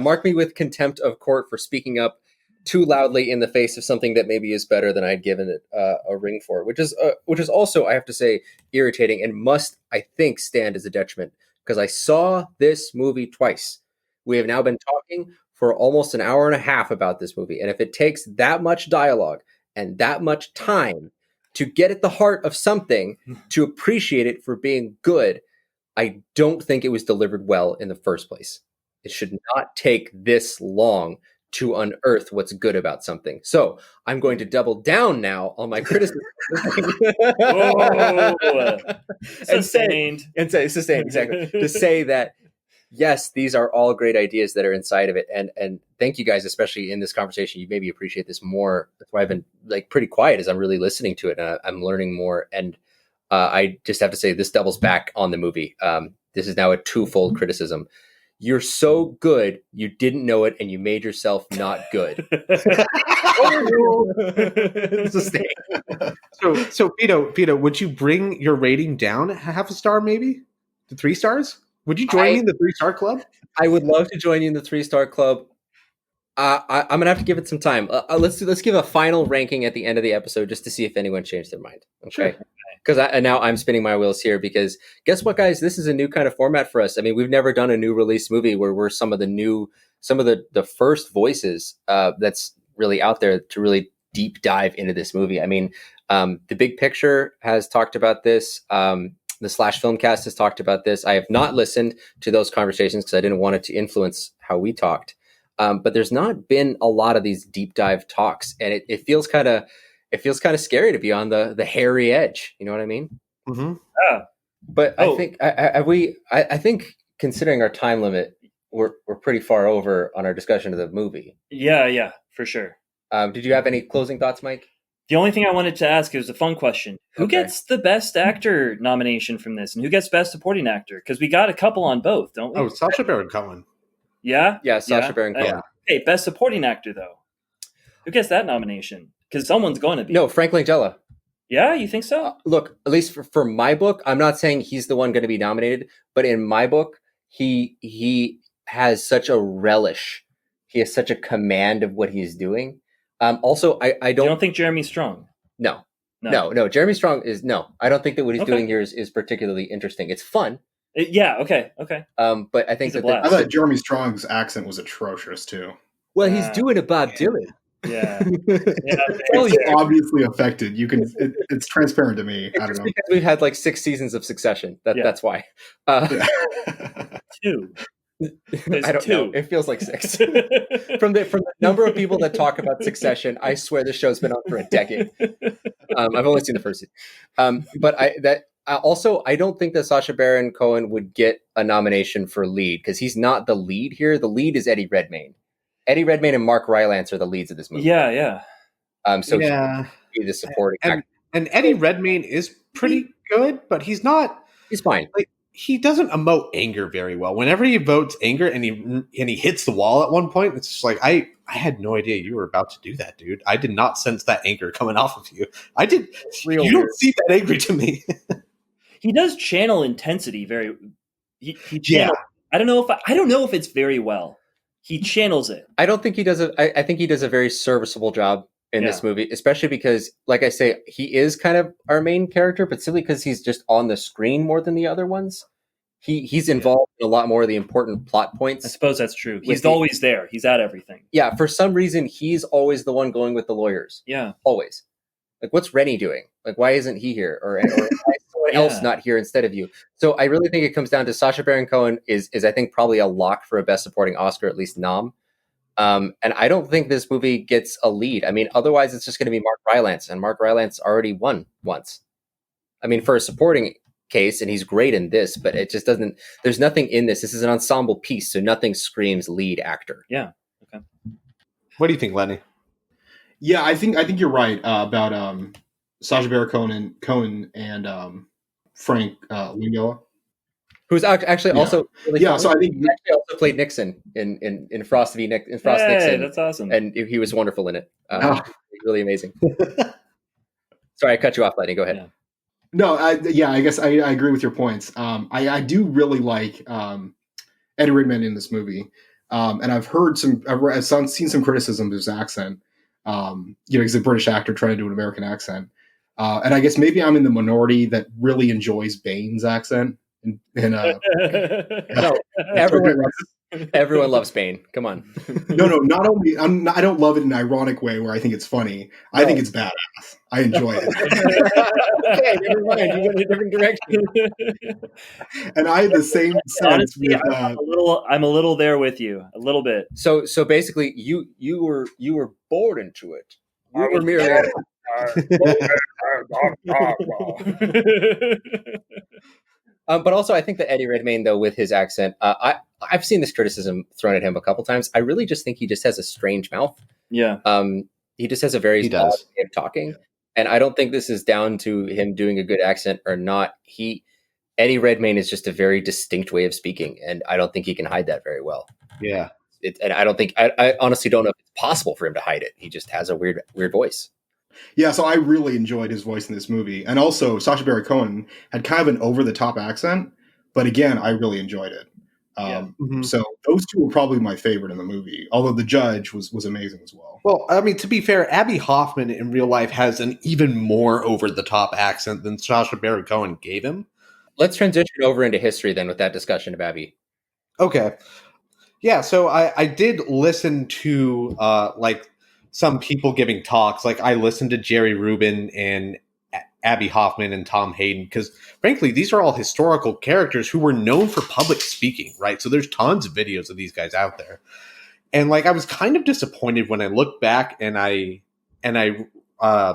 Mark me with contempt of court for speaking up too loudly in the face of something that maybe is better than I'd given it a ring for, which is also, I have to say, irritating, and must, I think, stand as a detriment, because I saw this movie twice. We have now been talking for almost an hour and a half about this movie, and if it takes that much dialogue and that much time to get at the heart of something, to appreciate it for being good, I don't think it was delivered well in the first place. It should not take this long to unearth what's good about something. So I'm going to double down now on my criticism. Sustained. And say sustained, exactly. To say that yes, these are all great ideas that are inside of it. And thank you guys, especially in this conversation. You maybe appreciate this more. That's why I've been like pretty quiet as I'm really listening to it, and I'm learning more. And I just have to say this doubles back on the movie. This is now a twofold criticism. You're so good, you didn't know it, and you made yourself not good. So Pito, would you bring your rating down half a star, maybe to 3 stars? Would you join me in the 3-star club? I would love to join you in the 3-star club. I'm gonna have to give it some time. Let's give a final ranking at the end of the episode just to see if anyone changed their mind. Okay. Sure. Because now I'm spinning my wheels here because guess what, guys? This is a new kind of format for us. I mean, we've never done a new release movie where we're some of the first voices that's really out there to really deep dive into this movie. I mean, The Big Picture has talked about this. The Slash Filmcast has talked about this. I have not listened to those conversations because I didn't want it to influence how we talked. But there's not been a lot of these deep dive talks, and it feels kind of scary to be on the hairy edge. You know what I mean? Mm-hmm. Yeah. But I think considering our time limit, we're pretty far over on our discussion of the movie. Yeah, for sure. Did you have any closing thoughts, Mike? The only thing I wanted to ask is a fun question. Who gets the Best Actor nomination from this, and who gets Best Supporting Actor? Because we got a couple on both, don't we? Oh, Sacha Baron Cohen. Yeah? Yeah, Sacha Baron Cohen. Hey, Best Supporting Actor, though. Who gets that nomination? Because someone's going to be. No, Frank Langella. Yeah, you think so? Look, at least for my book, I'm not saying he's the one going to be nominated, but in my book, he has such a relish. He has such a command of what he's doing. Also, I don't... You don't think Jeremy Strong? No. Jeremy Strong is... No, I don't think that what he's doing here is particularly interesting. It's fun. Okay. But I think I thought Jeremy Strong's accent was atrocious, too. Well, he's doing a Bob Dylan. Yeah. He's obviously affected. It's transparent to me. I don't know. Because we've had like 6 seasons of Succession. That's why. 2. I don't know. It feels like 6. From the number of people that talk about Succession, I swear this show's been on for a decade. I've only seen the first season. But I don't think that Sacha Baron Cohen would get a nomination for lead because he's not the lead here. The lead is Eddie Redmayne. Eddie Redmayne and Mark Rylance are the leads of this movie. Yeah. He would be the supporting actor. And Eddie Redmayne is pretty good, but he's not. He's fine. Like, he doesn't emote anger very well. Whenever he emotes anger and he hits the wall at one point, it's just like I had no idea you were about to do that, dude. I did not sense that anger coming off of you. I did. You don't seem that angry to me. He does channel intensity very. He channels. I don't know if it's very well. He channels it. I don't think he does. I think he does a very serviceable job in this movie, especially because, like I say, he is kind of our main character, but simply because he's just on the screen more than the other ones. He's involved in a lot more of the important plot points. I suppose that's true. He's always there. He's at everything. Yeah, for some reason, he's always the one going with the lawyers. Yeah. Always. Like, what's Rennie doing? Like, why isn't he here? Or why is someone else not here instead of you? So I really think it comes down to Sacha Baron Cohen is I think, probably a lock for a Best Supporting Oscar, at least nom. And I don't think this movie gets a lead. I mean, otherwise, it's just going to be Mark Rylance, and Mark Rylance already won once. I mean, for a supporting case, and he's great in this, but it just doesn't. There's nothing in this. This is an ensemble piece, so nothing screams lead actor. Yeah. Okay. What do you think, Lenny? Yeah, I think you're right about Sacha Baron Cohen and Frank Langella, who's actually also really fun. So I think he actually also played Nixon in Frost Nixon. That's awesome, and he was wonderful in it. Really amazing. Sorry, I cut you off, Lenny. Go ahead. Yeah. No, I guess I agree with your points. I do really like Eddie Redmayne in this movie, and I've seen some criticism of his accent. He's a British actor trying to do an American accent, and I guess maybe I'm in the minority that really enjoys Bane's accent. No, Everyone loves Bane. Come on. No, not only I don't love it in an ironic way where I think it's funny. I think it's badass. I enjoy it. Okay, never mind. You went in a different direction. And I had the same sense Honestly, with. I'm a little there with you, a little bit. So basically, you were bored into it. You were merely. But also, I think that Eddie Redmayne, though, with his accent, I've seen this criticism thrown at him a couple times. I really just think he just has a strange mouth. Yeah. He just has a very He does. way of talking, and I don't think this is down to him doing a good accent or not. Eddie Redmayne is just a very distinct way of speaking, and I don't think he can hide that very well. Yeah. And I don't think I honestly don't know if it's possible for him to hide it. He just has a weird voice. Yeah, so I really enjoyed his voice in this movie. And also, Sacha Baron Cohen had kind of an over-the-top accent, but again, I really enjoyed it. So those two were probably my favorite in the movie, although the judge was amazing as well. Well, I mean, to be fair, Abby Hoffman in real life has an even more over-the-top accent than Sacha Baron Cohen gave him. Let's transition over into history then with that discussion of Abby. Okay. Yeah, so I did listen to like some people giving talks. Like I listened to Jerry Rubin and Abby Hoffman and Tom Hayden because, frankly, these are all historical characters who were known for public speaking, right? So there's tons of videos of these guys out there, and like I was kind of disappointed when I looked back and I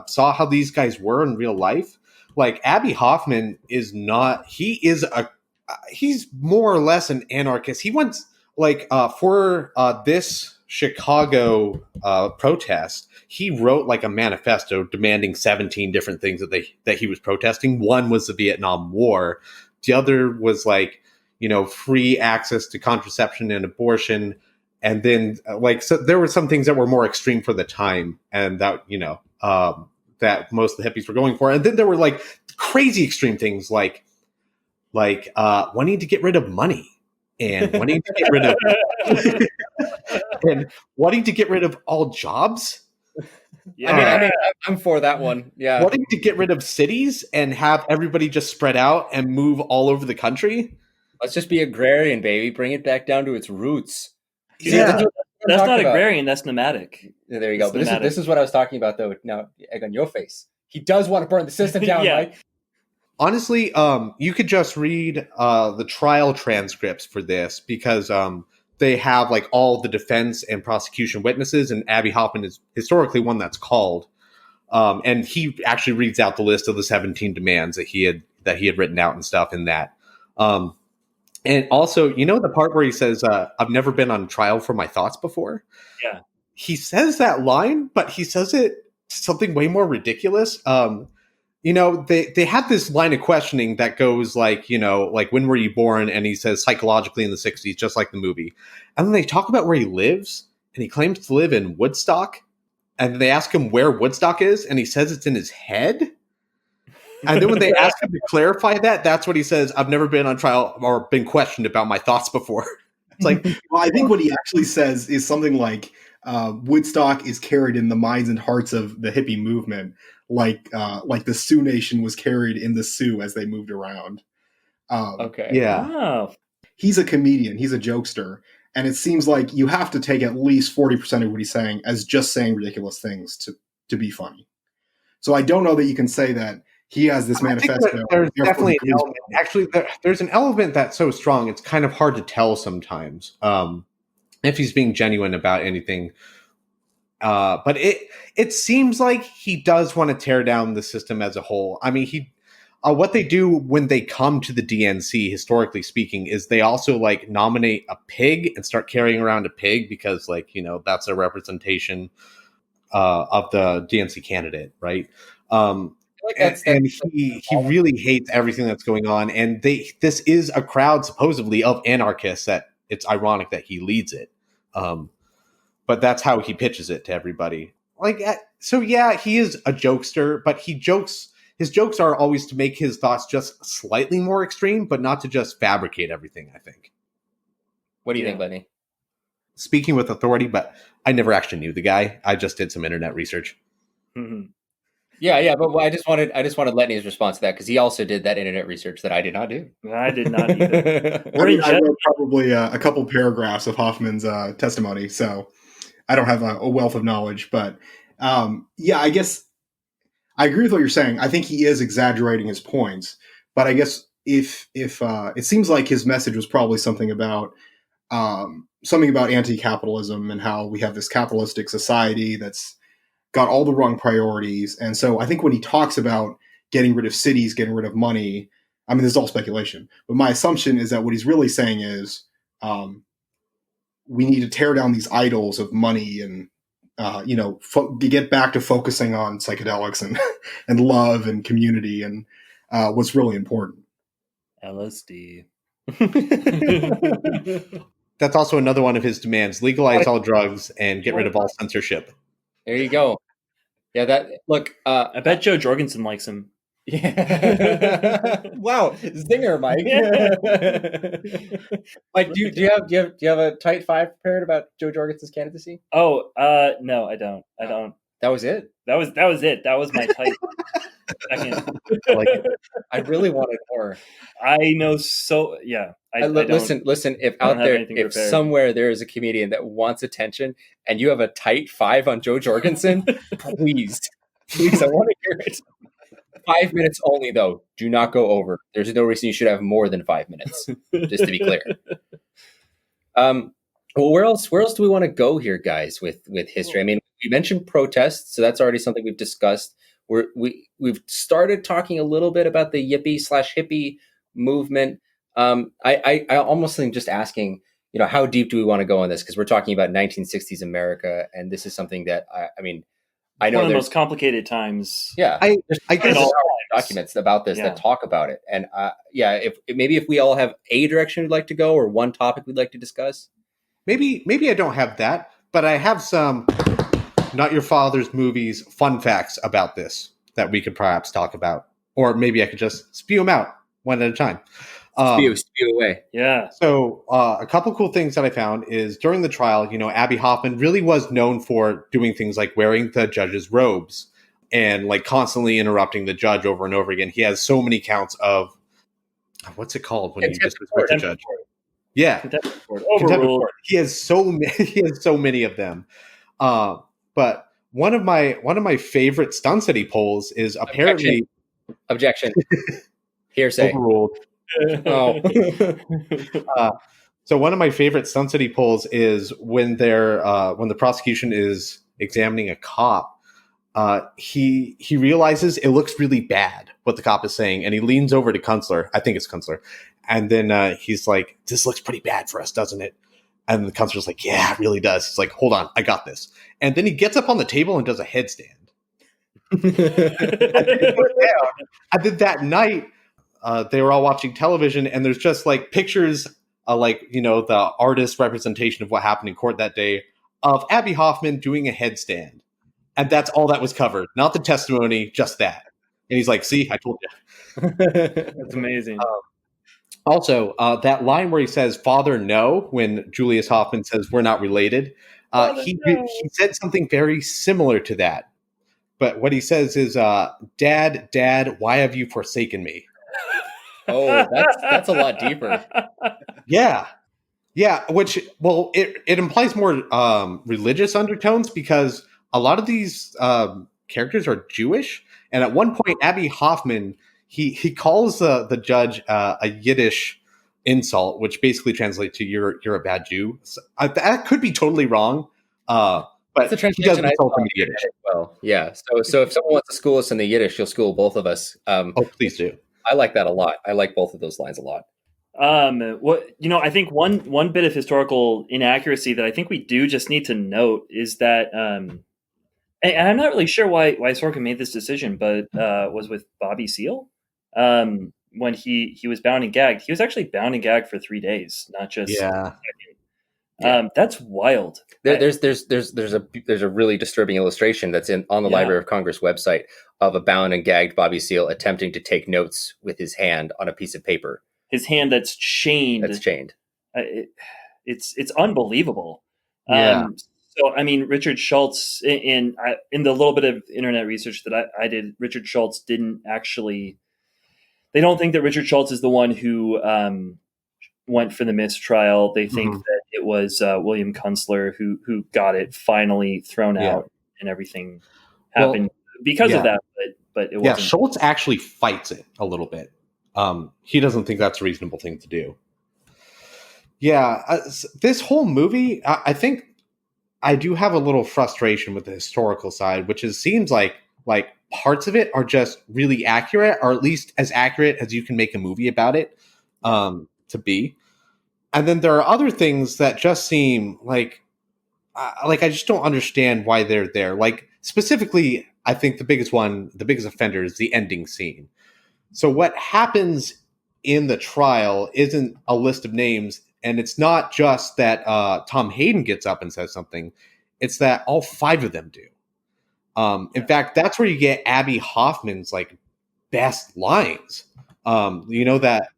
saw how these guys were in real life. Like Abby Hoffman is not. He's more or less an anarchist. He once. Like for this Chicago protest, he wrote like a manifesto demanding 17 different things that he was protesting. One was the Vietnam War. The other was like, free access to contraception and abortion. And then so there were some things that were more extreme for the time and that, that most of the hippies were going for. And then there were like crazy extreme things like wanting to get rid of money. And wanting to get rid of all jobs. Yeah, I mean, I'm for that one. Yeah, wanting to get rid of cities and have everybody just spread out and move all over the country. Let's just be agrarian, baby. Bring it back down to its roots. Yeah, that's not agrarian. That's nomadic. Yeah, there you go. But this is what I was talking about, though. Now, egg on your face. He does want to burn the system down, right? Honestly, you could just read the trial transcripts for this because they have like all the defense and prosecution witnesses, and Abby Hoffman is historically one that's called, and he actually reads out the list of the 17 demands that he had written out and stuff in that. And also, the part where he says, "I've never been on trial for my thoughts before." Yeah, he says that line, but he says it something way more ridiculous. They had this line of questioning that goes like, like when were you born? And he says psychologically in the 60s, just like the movie. And then they talk about where he lives and he claims to live in Woodstock. And they ask him where Woodstock is. And he says it's in his head. And then when they ask him to clarify that, that's what he says. I've never been on trial or been questioned about my thoughts before. It's like, well, I think what he actually says is something like Woodstock is carried in the minds and hearts of the hippie movement. Like the Sioux Nation was carried in the Sioux as they moved around. Okay. Yeah. Wow. He's a comedian. He's a jokester. And it seems like you have to take at least 40% of what he's saying as just saying ridiculous things to be funny. So I don't know that you can say that he has this manifesto. There's definitely an element. Actually, there's an element that's so strong, it's kind of hard to tell sometimes if he's being genuine about anything. But it seems like he does want to tear down the system as a whole. I mean, what they do when they come to the DNC, historically speaking, is they also like nominate a pig and start carrying around a pig because that's a representation of the DNC candidate, right? And he really hates everything that's going on. And this is a crowd supposedly of anarchists that it's ironic that he leads it. But that's how he pitches it to everybody. So yeah, he is a jokester, but his jokes are always to make his thoughts just slightly more extreme, but not to just fabricate everything, I think. What do you think, Lenny? Speaking with authority, but I never actually knew the guy. I just did some internet research. Mm-hmm. Yeah. But I just wanted Letney's response to that because he also did that internet research that I did not do. I did not either. I wrote probably a couple paragraphs of Hoffman's testimony, so I don't have a wealth of knowledge. But yeah, I guess I agree with what you're saying. I think he is exaggerating his points, but I guess if it seems like his message was probably something about anti-capitalism and how we have this capitalistic society that's got all the wrong priorities. And so I think when he talks about getting rid of cities, getting rid of money, I mean, this is all speculation, but my assumption is that what he's really saying is we need to tear down these idols of money and get back to focusing on psychedelics and and love and community and what's really important. LSD. That's also another one of his demands: legalize all drugs and get rid of all censorship. There you go. Yeah, I bet Joe Jorgensen likes him. Yeah. Wow, zinger, Mike. Mike, do you have a tight five prepared about Joe Jorgensen's candidacy? Oh, no, I don't. That was it. That was it. That was my tight second. I really wanted more. I know. So yeah. Listen. If somewhere there is a comedian that wants attention, and you have a tight five on Joe Jorgensen, please, I want to hear it. 5 minutes only, though. Do not go over. There's no reason you should have more than 5 minutes. Just to be clear. Well, where else do we want to go here, guys? With history, I mean, we mentioned protests, so that's already something we've discussed. We've started talking a little bit about the yippie/hippie movement. I almost think just asking, how deep do we want to go on this? Because we're talking about 1960s America, and this is something that I know one of the most complicated times. Yeah, I guess documents about this that talk about it, and if we all have a direction we'd like to go or one topic we'd like to discuss. Maybe I don't have that, but I have some Not Your Father's Movies fun facts about this that we could perhaps talk about, or maybe I could just spew them out one at a time. Spew away. Yeah. So a couple cool things that I found is during the trial, Abby Hoffman really was known for doing things like wearing the judge's robes and like constantly interrupting the judge over and over again. He has so many counts of what's it called when you disrespect the judge? Yeah, contempt of court. He has so many of them. But one of my favorite stunts that he pulls is apparently objection. Hearsay. Overruled. Oh. So one of my favorite stunts that he pulls is when the prosecution is examining a cop, he realizes it looks really bad what the cop is saying, and he leans over to Kunstler. I think it's Kunstler, and then he's like, "This looks pretty bad for us, doesn't it?" And the Kunstler's like, "Yeah, it really does." He's like, "Hold on, I got this." And then he gets up on the table and does a headstand. And then that night, they were all watching television, and there's just like pictures, the artist representation of what happened in court that day of Abby Hoffman doing a headstand, and that's all that was covered, not the testimony, just that. And he's like, "See, I told you." That's amazing. Also, that line where he says "Father, no," when Julius Hoffman says we're not related, he said something very similar to that. But what he says is, Dad, why have you forsaken me?" Oh, that's a lot deeper. Yeah. Which, well, it implies more religious undertones because a lot of these characters are Jewish, and at one point, Abby Hoffman he calls the judge a Yiddish insult, which basically translates to "you're a bad Jew." So, that could be totally wrong. But the translation I saw in Yiddish. Well, yeah. So if someone wants to school us in the Yiddish, he'll school both of us. Please do. I like that a lot. I like both of those lines a lot. I think one bit of historical inaccuracy that I think we do just need to note is that, and I'm not really sure why Sorkin made this decision, but was with Bobby Seale when he was bound and gagged. He was actually bound and gagged for 3 days, not just that's wild. There's a really disturbing illustration that's on the Library of Congress website of a bound and gagged Bobby Seale attempting to take notes with his hand on a piece of paper. His hand that's chained. It's unbelievable. Yeah. So, I mean, Richard Schultz, in the little bit of internet research that I did, Richard Schultz didn't actually. They don't think that Richard Schultz is the one who went for the mistrial. They think that it was William Kunstler who got it finally thrown out, and everything happened because of that. But it wasn't. Schultz actually fights it a little bit. He doesn't think that's a reasonable thing to do. Yeah, this whole movie, I think I do have a little frustration with the historical side, which seems like parts of it are just really accurate, or at least as accurate as you can make a movie about it to be. And then there are other things that just seem like I just don't understand why they're there. Like specifically, I think the biggest offender is the ending scene. So what happens in the trial isn't a list of names, and it's not just that Tom Hayden gets up and says something. It's that all 5 of them do. In fact, that's where you get Abby Hoffman's like best lines. You know that,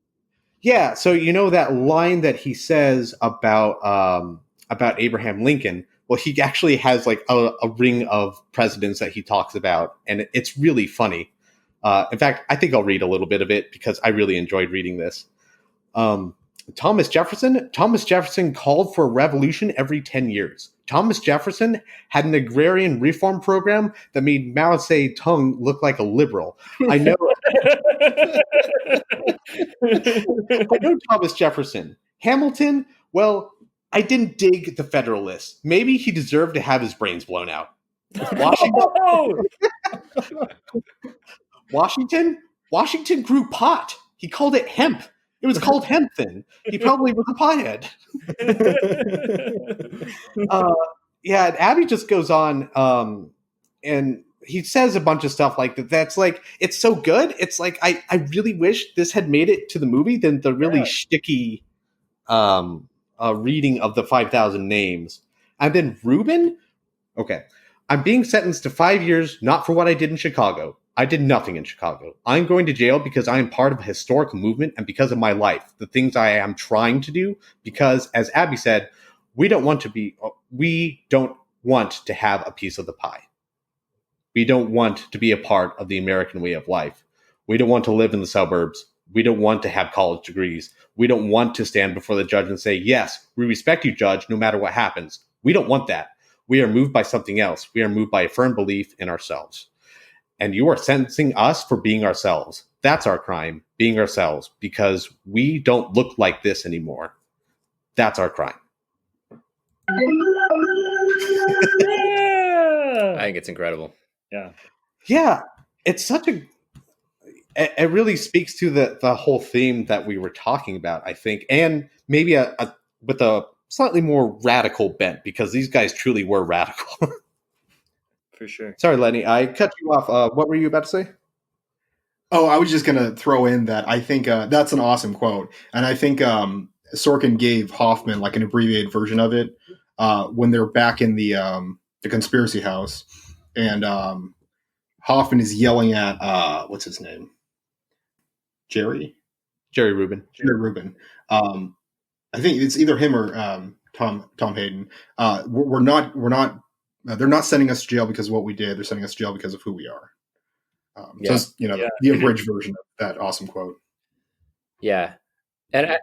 yeah. So you know that line that he says about Abraham Lincoln. Well, he actually has like a ring of presidents that he talks about, and it's really funny. In fact, I think I'll read a little bit of it because I really enjoyed reading this. Thomas Jefferson called for a revolution every 10 years. Thomas Jefferson had an agrarian reform program that made Mao Zedong look like a liberal. I know Thomas Jefferson. Hamilton, well, I didn't dig the Federalists. Maybe he deserved to have his brains blown out. Washington grew pot. He called it hemp. It was called hemp then. He probably was a pothead. And Abby just goes on and he says a bunch of stuff like that. That's like, it's so good. It's like, I really wish this had made it to the movie than the really shticky reading of the 5,000 names. And then Rubin, okay, I'm being sentenced to 5 years, not for what I did in Chicago. I did nothing in Chicago. I'm going to jail because I am part of a historical movement and because of my life, the things I am trying to do, because as Abby said, we don't want to have a piece of the pie. We don't want to be a part of the American way of life. We don't want to live in the suburbs. We don't want to have college degrees. We don't want to stand before the judge and say, yes, we respect you, judge, no matter what happens. We don't want that. We are moved by something else. We are moved by a firm belief in ourselves. And you are sentencing us for being ourselves. That's our crime, being ourselves, because we don't look like this anymore. That's our crime. I think it's incredible. Yeah. Yeah. It's it really speaks to the whole theme that we were talking about, I think, and maybe with a slightly more radical bent, because these guys truly were radical. For sure. Sorry, Lenny, I cut you off. What were you about to say? Oh, I was just going to throw in that I think that's an awesome quote. And I think Sorkin gave Hoffman like an abbreviated version of it when they're back in the conspiracy house. And Hoffman is yelling at, what's his name? Jerry Rubin. Jerry Rubin. I think it's either him or Tom Hayden. They're not sending us to jail because of what we did. They're sending us to jail because of who we are. So it's, the abridged version of that awesome quote. Yeah. And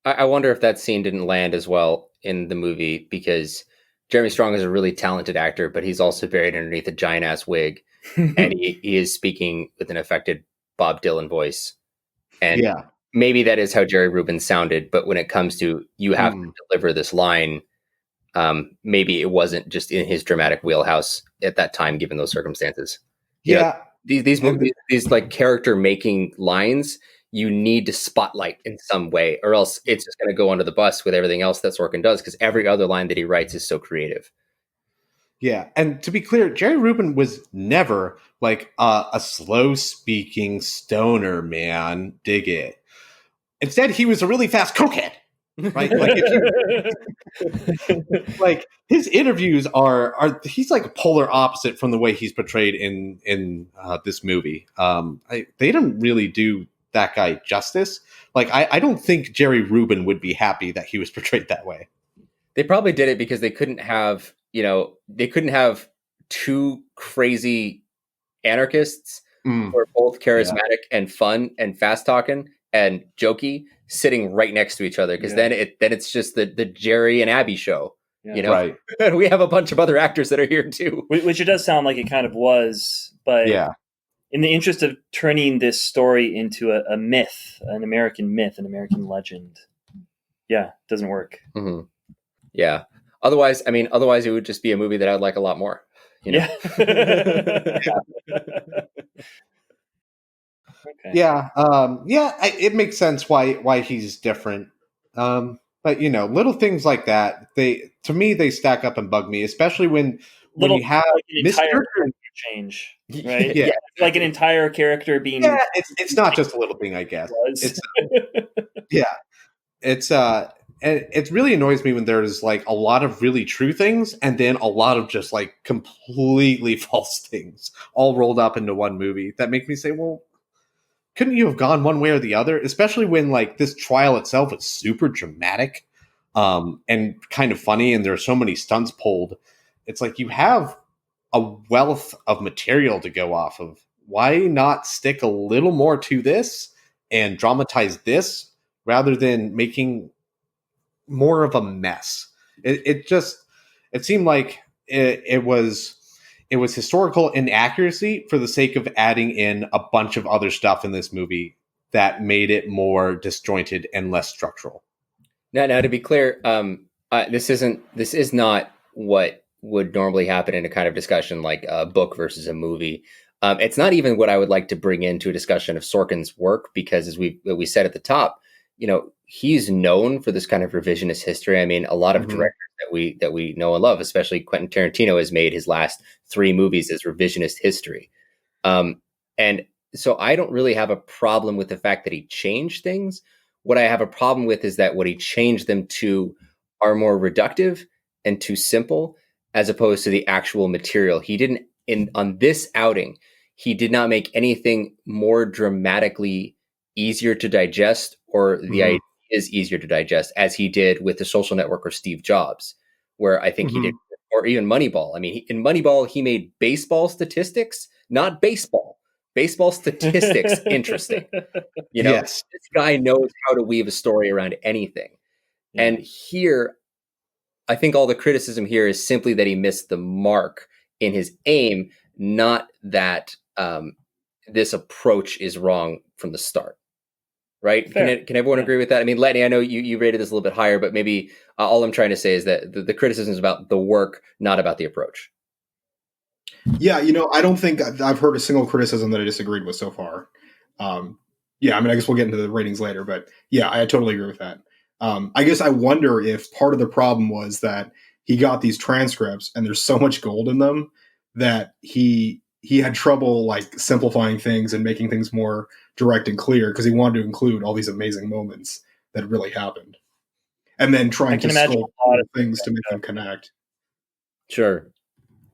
I wonder if that scene didn't land as well in the movie because Jeremy Strong is a really talented actor, but he's also buried underneath a giant ass wig. And he is speaking with an affected Bob Dylan voice. And maybe that is how Jerry Rubin sounded. But when it comes to you have to deliver this line, maybe it wasn't just in his dramatic wheelhouse at that time, given those circumstances. These movies, these like character making lines, you need to spotlight in some way, or else it's just going to go under the bus with everything else that Sorkin does. Because every other line that he writes is so creative. Yeah, and to be clear, Jerry Rubin was never like a slow speaking stoner man. Dig it. Instead, he was a really fast cokehead. Right, like his interviews are he's like a polar opposite from the way he's portrayed in this movie. They didn't really do that guy justice. Like I don't think Jerry Rubin would be happy that he was portrayed that way. They probably did it because they couldn't have they couldn't have two crazy anarchists Mm. who are both charismatic and fun and fast talking and jokey sitting right next to each other, because then it's just the Jerry and Abby show. Right. And we have a bunch of other actors that are here too. Which it does sound like it kind of was, but in the interest of turning this story into a myth, an American legend, it doesn't work. Mm-hmm. Yeah. Otherwise it would just be a movie that I'd like a lot more. Yeah. Okay. Yeah. It makes sense why he's different. But little things like that, they stack up and bug me, especially when you have like an entire character change, right? Yeah. Like an entire character being. Yeah, it's not just a little thing, I guess. It's it really annoys me when there's like a lot of really true things and then a lot of just like completely false things all rolled up into one movie that make me say, well, couldn't you have gone one way or the other? Especially when like this trial itself is super dramatic and kind of funny, and there are so many stunts pulled. It's like you have a wealth of material to go off of. Why not stick a little more to this and dramatize this rather than making more of a mess? It seemed like it was historical inaccuracy for the sake of adding in a bunch of other stuff in this movie that made it more disjointed and less structural. Now to be clear, this is not what would normally happen in a kind of discussion like a book versus a movie. It's not even what I would like to bring into a discussion of Sorkin's work, because as we said at the top, he's known for this kind of revisionist history. I mean, a lot of directors that we know and love, especially Quentin Tarantino, has made his last 3 movies as revisionist history. And so I don't really have a problem with the fact that he changed things. What I have a problem with is that what he changed them to are more reductive and too simple, as opposed to the actual material. He didn't, on this outing, he did not make anything more dramatically easier to digest, or the idea is easier to digest, as he did with The Social Network or Steve Jobs, where I think he did, or even Moneyball. I mean, in Moneyball, he made baseball statistics, not baseball statistics, interesting. Yes. This guy knows how to weave a story around anything. Yeah. And here, I think all the criticism here is simply that he missed the mark in his aim, not that this approach is wrong from the start. Right? Can everyone agree with that? I mean, Letney, I know you rated this a little bit higher, but maybe all I'm trying to say is that the criticism is about the work, not about the approach. Yeah, I don't think I've heard a single criticism that I disagreed with so far. I mean, I guess we'll get into the ratings later, but yeah, I totally agree with that. I guess I wonder if part of the problem was that he got these transcripts and there's so much gold in them that he had trouble like simplifying things and making things more direct and clear, because he wanted to include all these amazing moments that really happened, and then trying to sculpt a lot of things to make them connect. Sure.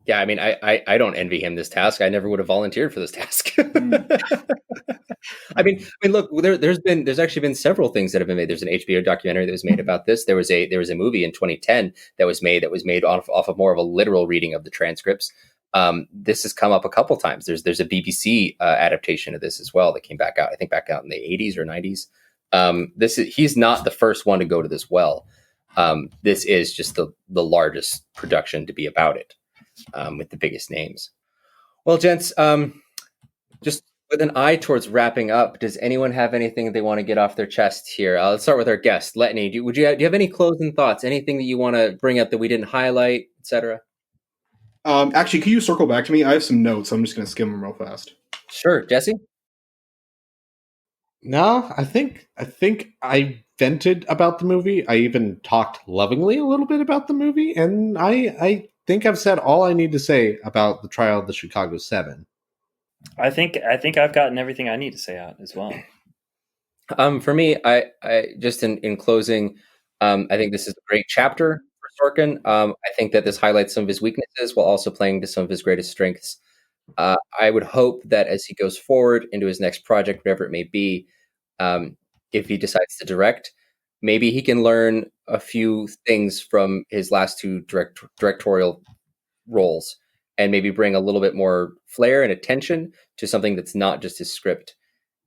Yeah, I mean, I don't envy him this task. I never would have volunteered for this task. I mean, look, there's actually been several things that have been made. There's an HBO documentary that was made about this. There was a movie in 2010 that was made off of more of a literal reading of the transcripts. This has come up a couple times. There's a BBC adaptation of this as well that came back out, I think back out in the 80s or 90s. He's not the first one to go to this well. This is just the largest production to be about it, with the biggest names. Well, gents, just with an eye towards wrapping up, does anyone have anything they want to get off their chest here? Let's start with our guest, Letney. Do you have any closing thoughts? Anything that you want to bring up that we didn't highlight, etc.? Actually, can you circle back to me? I have some notes. I'm just going to skim them real fast. Sure, Jesse. No, I think I vented about the movie. I even talked lovingly a little bit about the movie, and I think I've said all I need to say about the trial of the Chicago 7. I think I've gotten everything I need to say out as well. For me, I just in closing, I think this is a great chapter for Sorkin. I think that this highlights some of his weaknesses while also playing to some of his greatest strengths. I would hope that as he goes forward into his next project, whatever it may be, if he decides to direct, maybe he can learn a few things from his last two directorial roles and maybe bring a little bit more flair and attention to something that's not just his script.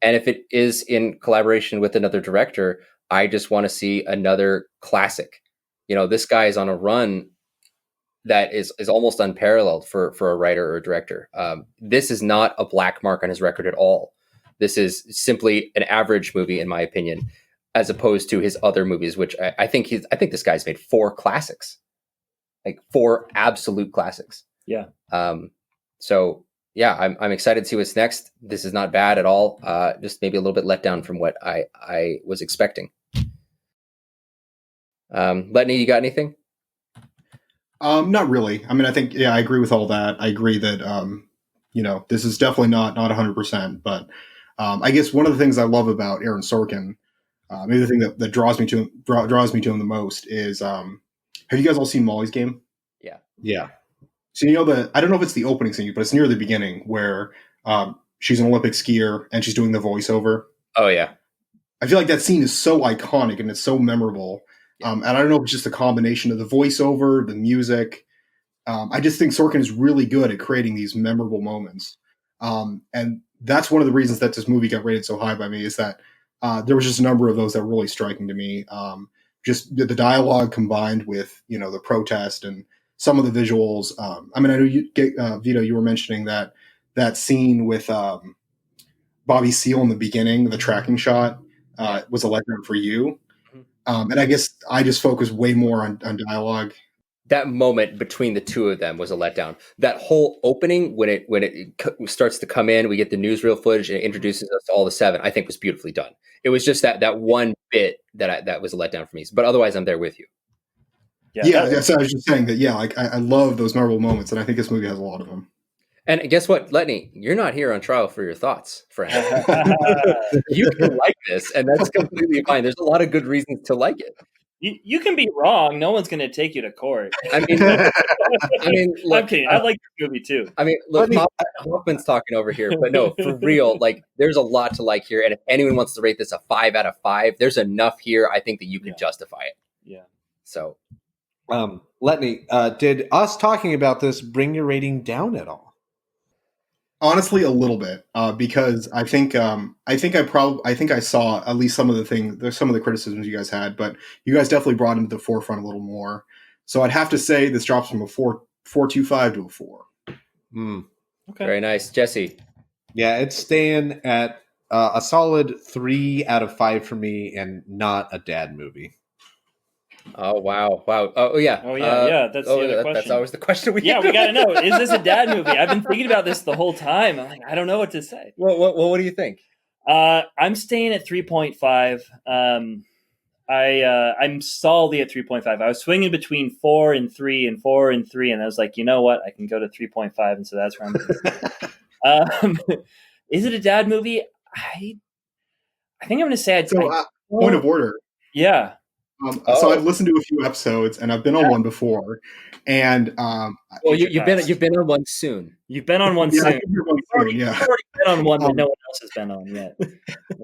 And if it is in collaboration with another director, I just want to see another classic. This guy is on a run that is almost unparalleled for a writer or a director. This is not a black mark on his record at all. This is simply an average movie, in my opinion, as opposed to his other movies, which I think this guy's made 4 classics, like 4 absolute classics. Yeah. So yeah, I'm excited to see what's next. This is not bad at all. Just maybe a little bit let down from what I was expecting. Letney, you got anything? Not really. I mean, I think, I agree with all that. I agree that, this is definitely not 100%, but I guess one of the things I love about Aaron Sorkin, maybe the thing that draws me to him the most is, have you guys all seen Molly's Game? Yeah. Yeah. So I don't know if it's the opening scene, but it's near the beginning where she's an Olympic skier and she's doing the voiceover. Oh yeah. I feel like that scene is so iconic and it's so memorable. And I don't know if it's just a combination of the voiceover, the music. I just think Sorkin is really good at creating these memorable moments. And that's one of the reasons that this movie got rated so high by me, is that there was just a number of those that were really striking to me. Just the dialogue combined with, the protest and some of the visuals. I mean, I know Vito, you were mentioning that scene with Bobby Seale in the beginning, the tracking shot was a letdown for you. And I guess I just focus way more on dialogue. That moment between the two of them was a letdown. That whole opening, when it starts to come in, we get the newsreel footage and it introduces us to all the 7. I think was beautifully done. It was just that one bit that was a letdown for me. But otherwise, I'm there with you. Yeah, so I was just saying that. Yeah, like I love those memorable moments, and I think this movie has a lot of them. And guess what, Letney? You're not here on trial for your thoughts, friend. You can like this, and that's completely fine. There's a lot of good reasons to like it. You can be wrong. No one's going to take you to court. I mean, look, I'm kidding. I like this movie too. I mean, look, Hoffman's talking over here, but no, for real, like there's a lot to like here. And if anyone wants to rate this a 5 out of 5, there's enough here, I think, that you can justify it. Yeah. So, Letney, did us talking about this bring your rating down at all? Honestly, a little bit, because I think I saw at least some of the criticisms you guys had, but you guys definitely brought into the forefront a little more. So I'd have to say this drops from a 4.25 to a 4. Okay. Very nice, Jesse. Yeah, it's staying at a solid 3 out of 5 for me, and not a dad movie. Oh wow! Oh yeah! Yeah. That's the other question. That's always the question we got to know: is this a dad movie? I've been thinking about this the whole time. I'm like, I don't know what to say. Well, what do you think? I'm staying at 3.5. I'm solidly at 3.5. I was swinging between 4 and 3 and 4 and 3, and I was like, you know what? I can go to 3.5, and so that's where I'm. Is it a dad movie? I think I'm going to say point of order. Yeah. So I've listened to a few episodes, and I've been on one before. And you've been on one soon. You've been on one soon. You've already been on one that no one else has been on yet.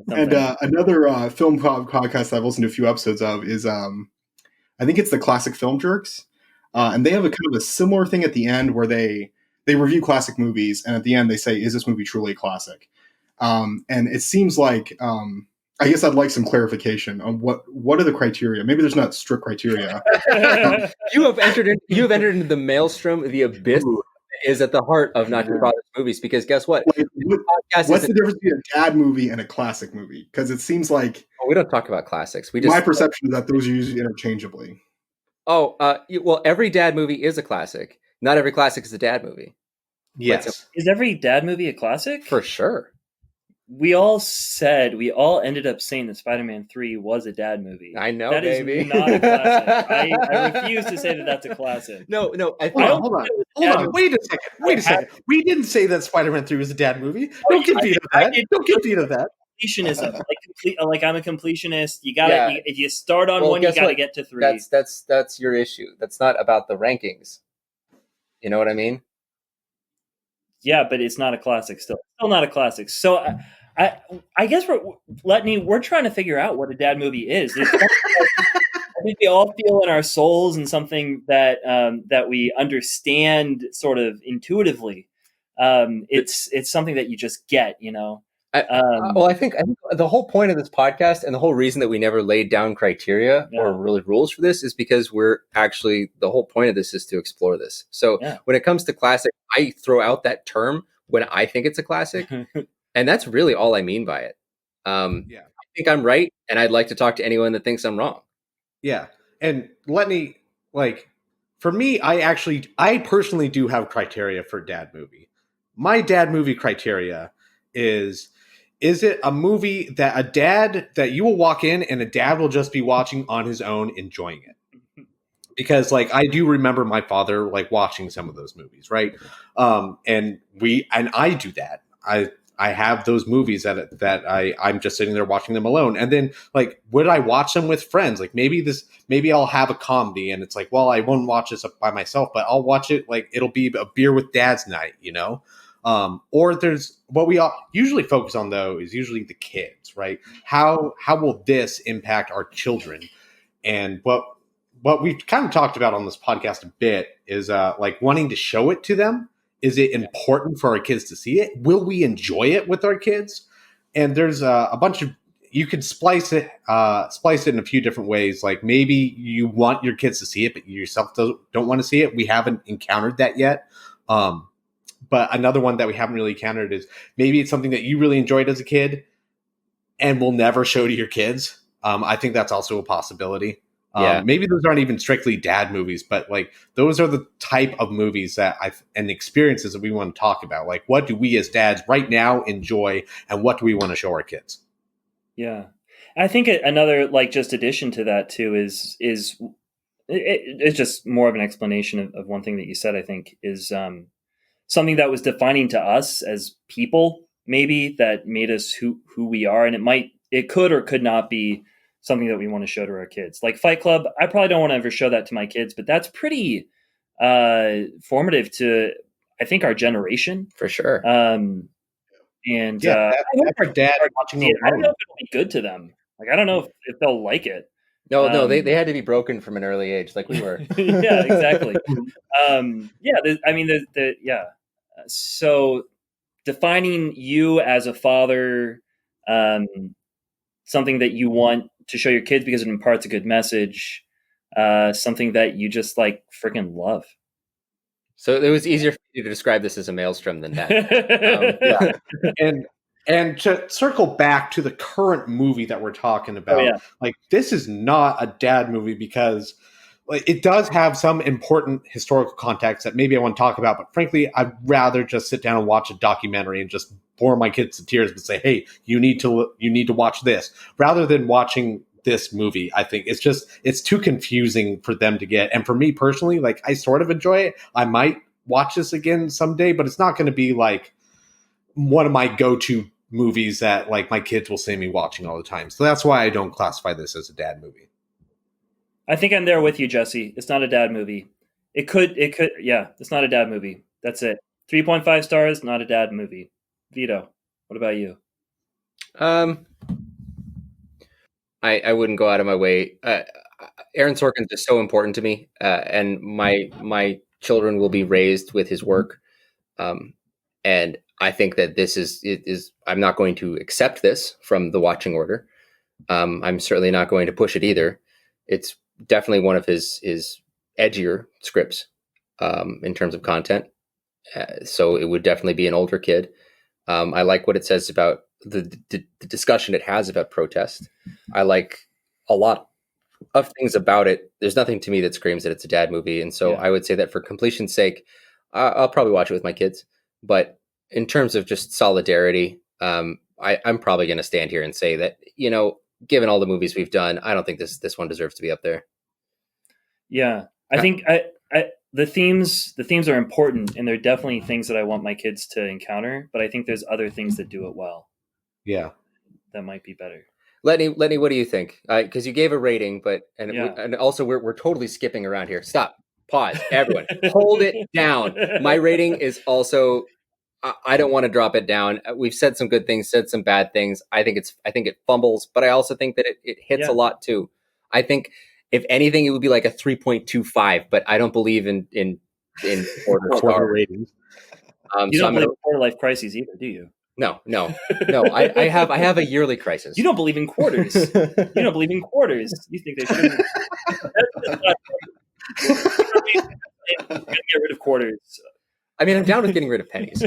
And another film podcast I've listened to a few episodes of is I think it's the Classic Film Jerks, and they have a kind of a similar thing at the end where they review classic movies, and at the end they say, "Is this movie truly a classic?" And it seems like. I guess I'd like some clarification on what are the criteria. Maybe there's not strict criteria. You have entered into the maelstrom, the abyss is at the heart of Not Your Father's movies. Because guess what? What's the difference between a dad movie and a classic movie? Because it seems like we don't talk about classics. My perception is that those are used interchangeably. Well, every dad movie is a classic. Not every classic is a dad movie. Yes, is every dad movie a classic? For sure. We all ended up saying that Spider-Man 3 was a dad movie. I know, that baby. Is not a classic. I refuse to say that that's a classic. No. Hold on. Wait a second. We didn't say that Spider-Man 3 was a dad movie. Don't get Vito that. Don't get Vito that. Completionism, like I'm a completionist. You gotta, if you start on one, you gotta get to 3. That's your issue. That's not about the rankings. You know what I mean? Yeah, but it's not a classic. Still not a classic. So I guess we're trying to figure out what a dad movie is. I think we all feel in our souls and something that that we understand sort of intuitively. It's something that you just get, you know. I think the whole point of this podcast and the whole reason that we never laid down criteria or really rules for this is because the whole point of this is to explore this. So when it comes to classic, I throw out that term when I think it's a classic, and that's really all I mean by it. I think I'm right, and I'd like to talk to anyone that thinks I'm wrong. Yeah. And for me, I personally do have criteria for dad movie. My dad movie criteria is it a movie that you will walk in and a dad will just be watching on his own, enjoying it? Because I do remember my father watching some of those movies, right? And I do that. I have those movies that I'm just sitting there watching them alone. And then would I watch them with friends? Maybe I'll have a comedy and it's well, I won't watch this by myself, but I'll watch it. It'll be a beer with dad's night, you know? Or there's what we usually focus on though is usually the kids, right? How will this impact our children? And what we've kind of talked about on this podcast a bit is wanting to show it to them. Is it important for our kids to see it? Will we enjoy it with our kids? And there's a bunch of, you could splice it in a few different ways. Maybe you want your kids to see it, but you yourself don't want to see it. We haven't encountered that yet. But another one that we haven't really encountered is maybe it's something that you really enjoyed as a kid and will never show to your kids. I think that's also a possibility. Maybe those aren't even strictly dad movies, but those are the type of movies and experiences that we want to talk about. What do we as dads right now enjoy and what do we want to show our kids? Yeah. I think another just addition to that too is it's just more of an explanation of one thing that you said, I think is something that was defining to us as people, maybe that made us who we are. And it could or could not be something that we want to show to our kids. Like Fight Club, I probably don't want to ever show that to my kids, but that's pretty formative to, I think, our generation. For sure. And I hope our dad watching it. I don't know if it'll be good to them. I don't know if they'll like it. No, they had to be broken from an early age, like we were. Yeah, exactly. So defining you as a father, something that you want to show your kids because it imparts a good message, something that you just freaking love. So it was easier for you to describe this as a maelstrom than that. And to circle back to the current movie that we're talking about, this is not a dad movie because it does have some important historical context that maybe I want to talk about, but frankly, I'd rather just sit down and watch a documentary and just bore my kids to tears and say, hey, you need to watch this rather than watching this movie. I think it's too confusing for them to get. And for me personally, I sort of enjoy it. I might watch this again someday, but it's not going to be one of my go-to movies that my kids will see me watching all the time. So that's why I don't classify this as a dad movie. I think I'm there with you, Jesse. It's not a dad movie. It could. Yeah, it's not a dad movie. That's it. 3.5 stars, not a dad movie. Vito, what about you? I wouldn't go out of my way. Aaron Sorkin is just so important to me, and my children will be raised with his work. And I think that this is I'm not going to accept this from the watching order. I'm certainly not going to push it either. It's definitely one of his edgier scripts in terms of content. So it would definitely be an older kid. I like what it says about the discussion it has about protest. I like a lot of things about it. There's nothing to me that screams that it's a dad movie. And so I would say that for completion's sake, I'll probably watch it with my kids. But in terms of just solidarity, I'm probably going to stand here and say that, given all the movies we've done, I don't think this one deserves to be up there. Yeah, I think the themes are important, and they're definitely things that I want my kids to encounter. But I think there's other things that do it well. Yeah, that might be better. Lenny, what do you think? Because you gave a rating, and also we're totally skipping around here. Stop. Pause. Everyone, hold it down. My rating is also I don't want to drop it down. We've said some good things, said some bad things. I think it fumbles, but I also think that it hits a lot too. I think if anything, it would be like a 3.25, but I don't believe in quarter ratings. You don't believe in quarter life crises either, do you? No. I have a yearly crisis. You don't believe in quarters. You don't believe in quarters. You think they shouldn't. Get rid of quarters. I mean, I'm down with getting rid of pennies.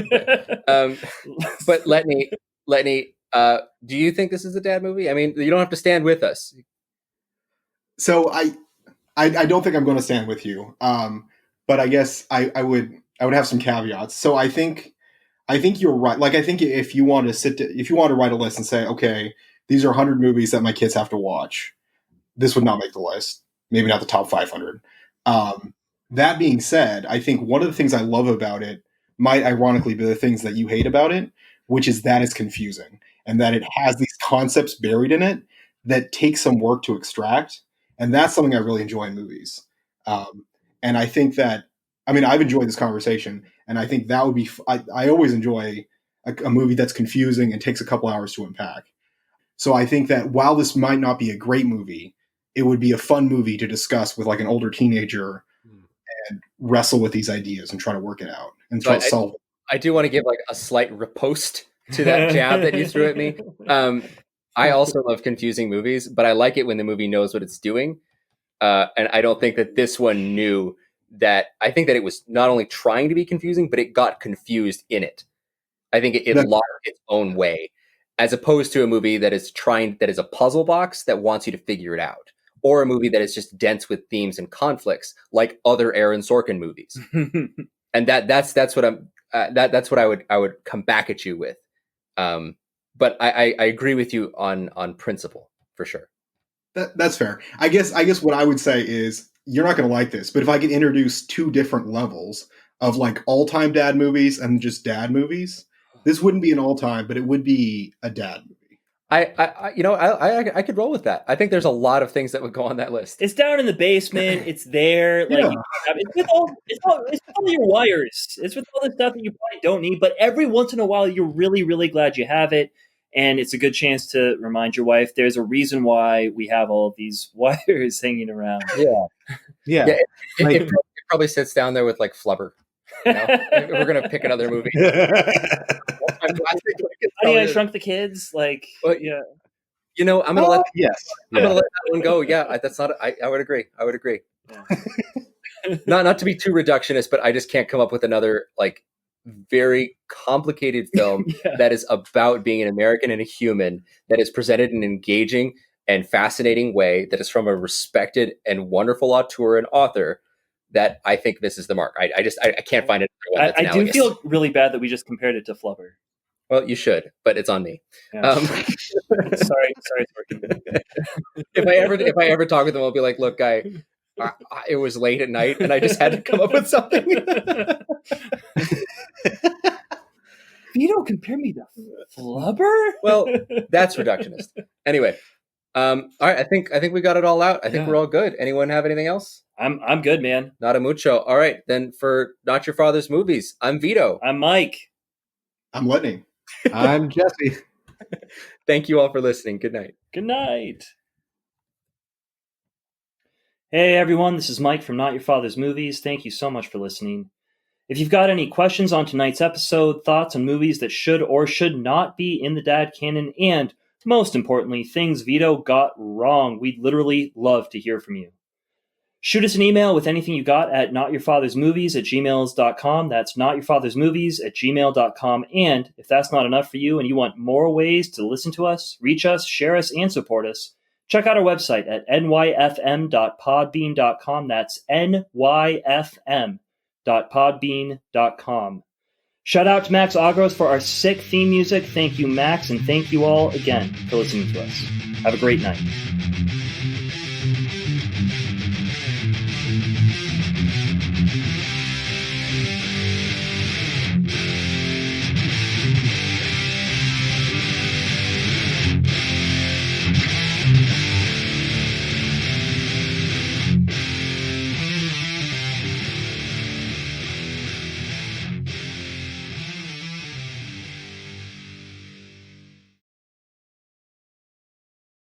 But Letney, do you think this is a dad movie? I mean, you don't have to stand with us. So I don't think I'm going to stand with you. But I guess I would have some caveats. So I think you're right. Like, I think if you want to write a list and say, okay, these are 100 movies that my kids have to watch, this would not make the list. Maybe not the top 500. That being said, I think one of the things I love about it might ironically be the things that you hate about it, which is that it's confusing and that it has these concepts buried in it that take some work to extract. And that's something I really enjoy in movies. And I think that, I've enjoyed this conversation, and I think that would be, I always enjoy a movie that's confusing and takes a couple hours to unpack. So I think that while this might not be a great movie, it would be a fun movie to discuss with like an older teenager and wrestle with these ideas and try to work it out and try to solve it. I do want to give like a slight riposte to that jab that you threw at me. I also love confusing movies, but I like it when the movie knows what it's doing. And I don't think that this one knew that. I think that it was not only trying to be confusing, but it got confused in it. I think it lost its own way, as opposed to a movie that is a puzzle box that wants you to figure it out, or a movie that is just dense with themes and conflicts, like other Aaron Sorkin movies. And that's what I would come back at you with. But I agree with you on principle for sure. That's fair. I guess what I would say is you're not going to like this, but if I could introduce two different levels of like all-time dad movies and just dad movies, this wouldn't be an all-time, but it would be a dad movie. I could roll with that. I think there's a lot of things that would go on that list. It's down in the basement. It's there. Like it's with all your wires. It's with all the stuff that you probably don't need. But every once in a while, you're really, really glad you have it, and it's a good chance to remind your wife there's a reason why we have all of these wires hanging around. Yeah. It probably sits down there with like Flubber. You know? If we're gonna pick another movie. Honey, I Shrunk the Kids. Like, well, yeah. I'm gonna let I'm gonna let that one go. Yeah, that's not. I would agree. Yeah. not to be too reductionist, but I just can't come up with another like very complicated film that is about being an American and a human, that is presented in an engaging and fascinating way, that is from a respected and wonderful auteur and author, that I think this is the mark. I can't find it. I do feel really bad that we just compared it to Flubber. Well, you should, but it's on me. Yeah. Sorry, Sorkin. If I ever talk with him, I'll be like, look, guy, it was late at night and I just had to come up with something. You don't compare me to Flubber? Well, that's reductionist. Anyway, all right, I think we got it all out. I think we're all good. Anyone have anything else? I'm good, man. Not a mucho. All right, then for Not Your Father's Movies, I'm Vito. I'm Mike. I'm Letney. I'm Jesse. Thank you all for listening. Good night. Good night. Hey, everyone. This is Mike from Not Your Father's Movies. Thank you so much for listening. If you've got any questions on tonight's episode, thoughts on movies that should or should not be in the dad canon, and most importantly, things Vito got wrong, we'd literally love to hear from you. Shoot us an email with anything you got at notyourfathersmovies@gmail.com. That's notyourfathersmovies@gmail.com. And if that's not enough for you and you want more ways to listen to us, reach us, share us, and support us, check out our website at nyfm.podbean.com. That's nyfm.podbean.com. Shout out to Max Agros for our sick theme music. Thank you, Max, and thank you all again for listening to us. Have a great night.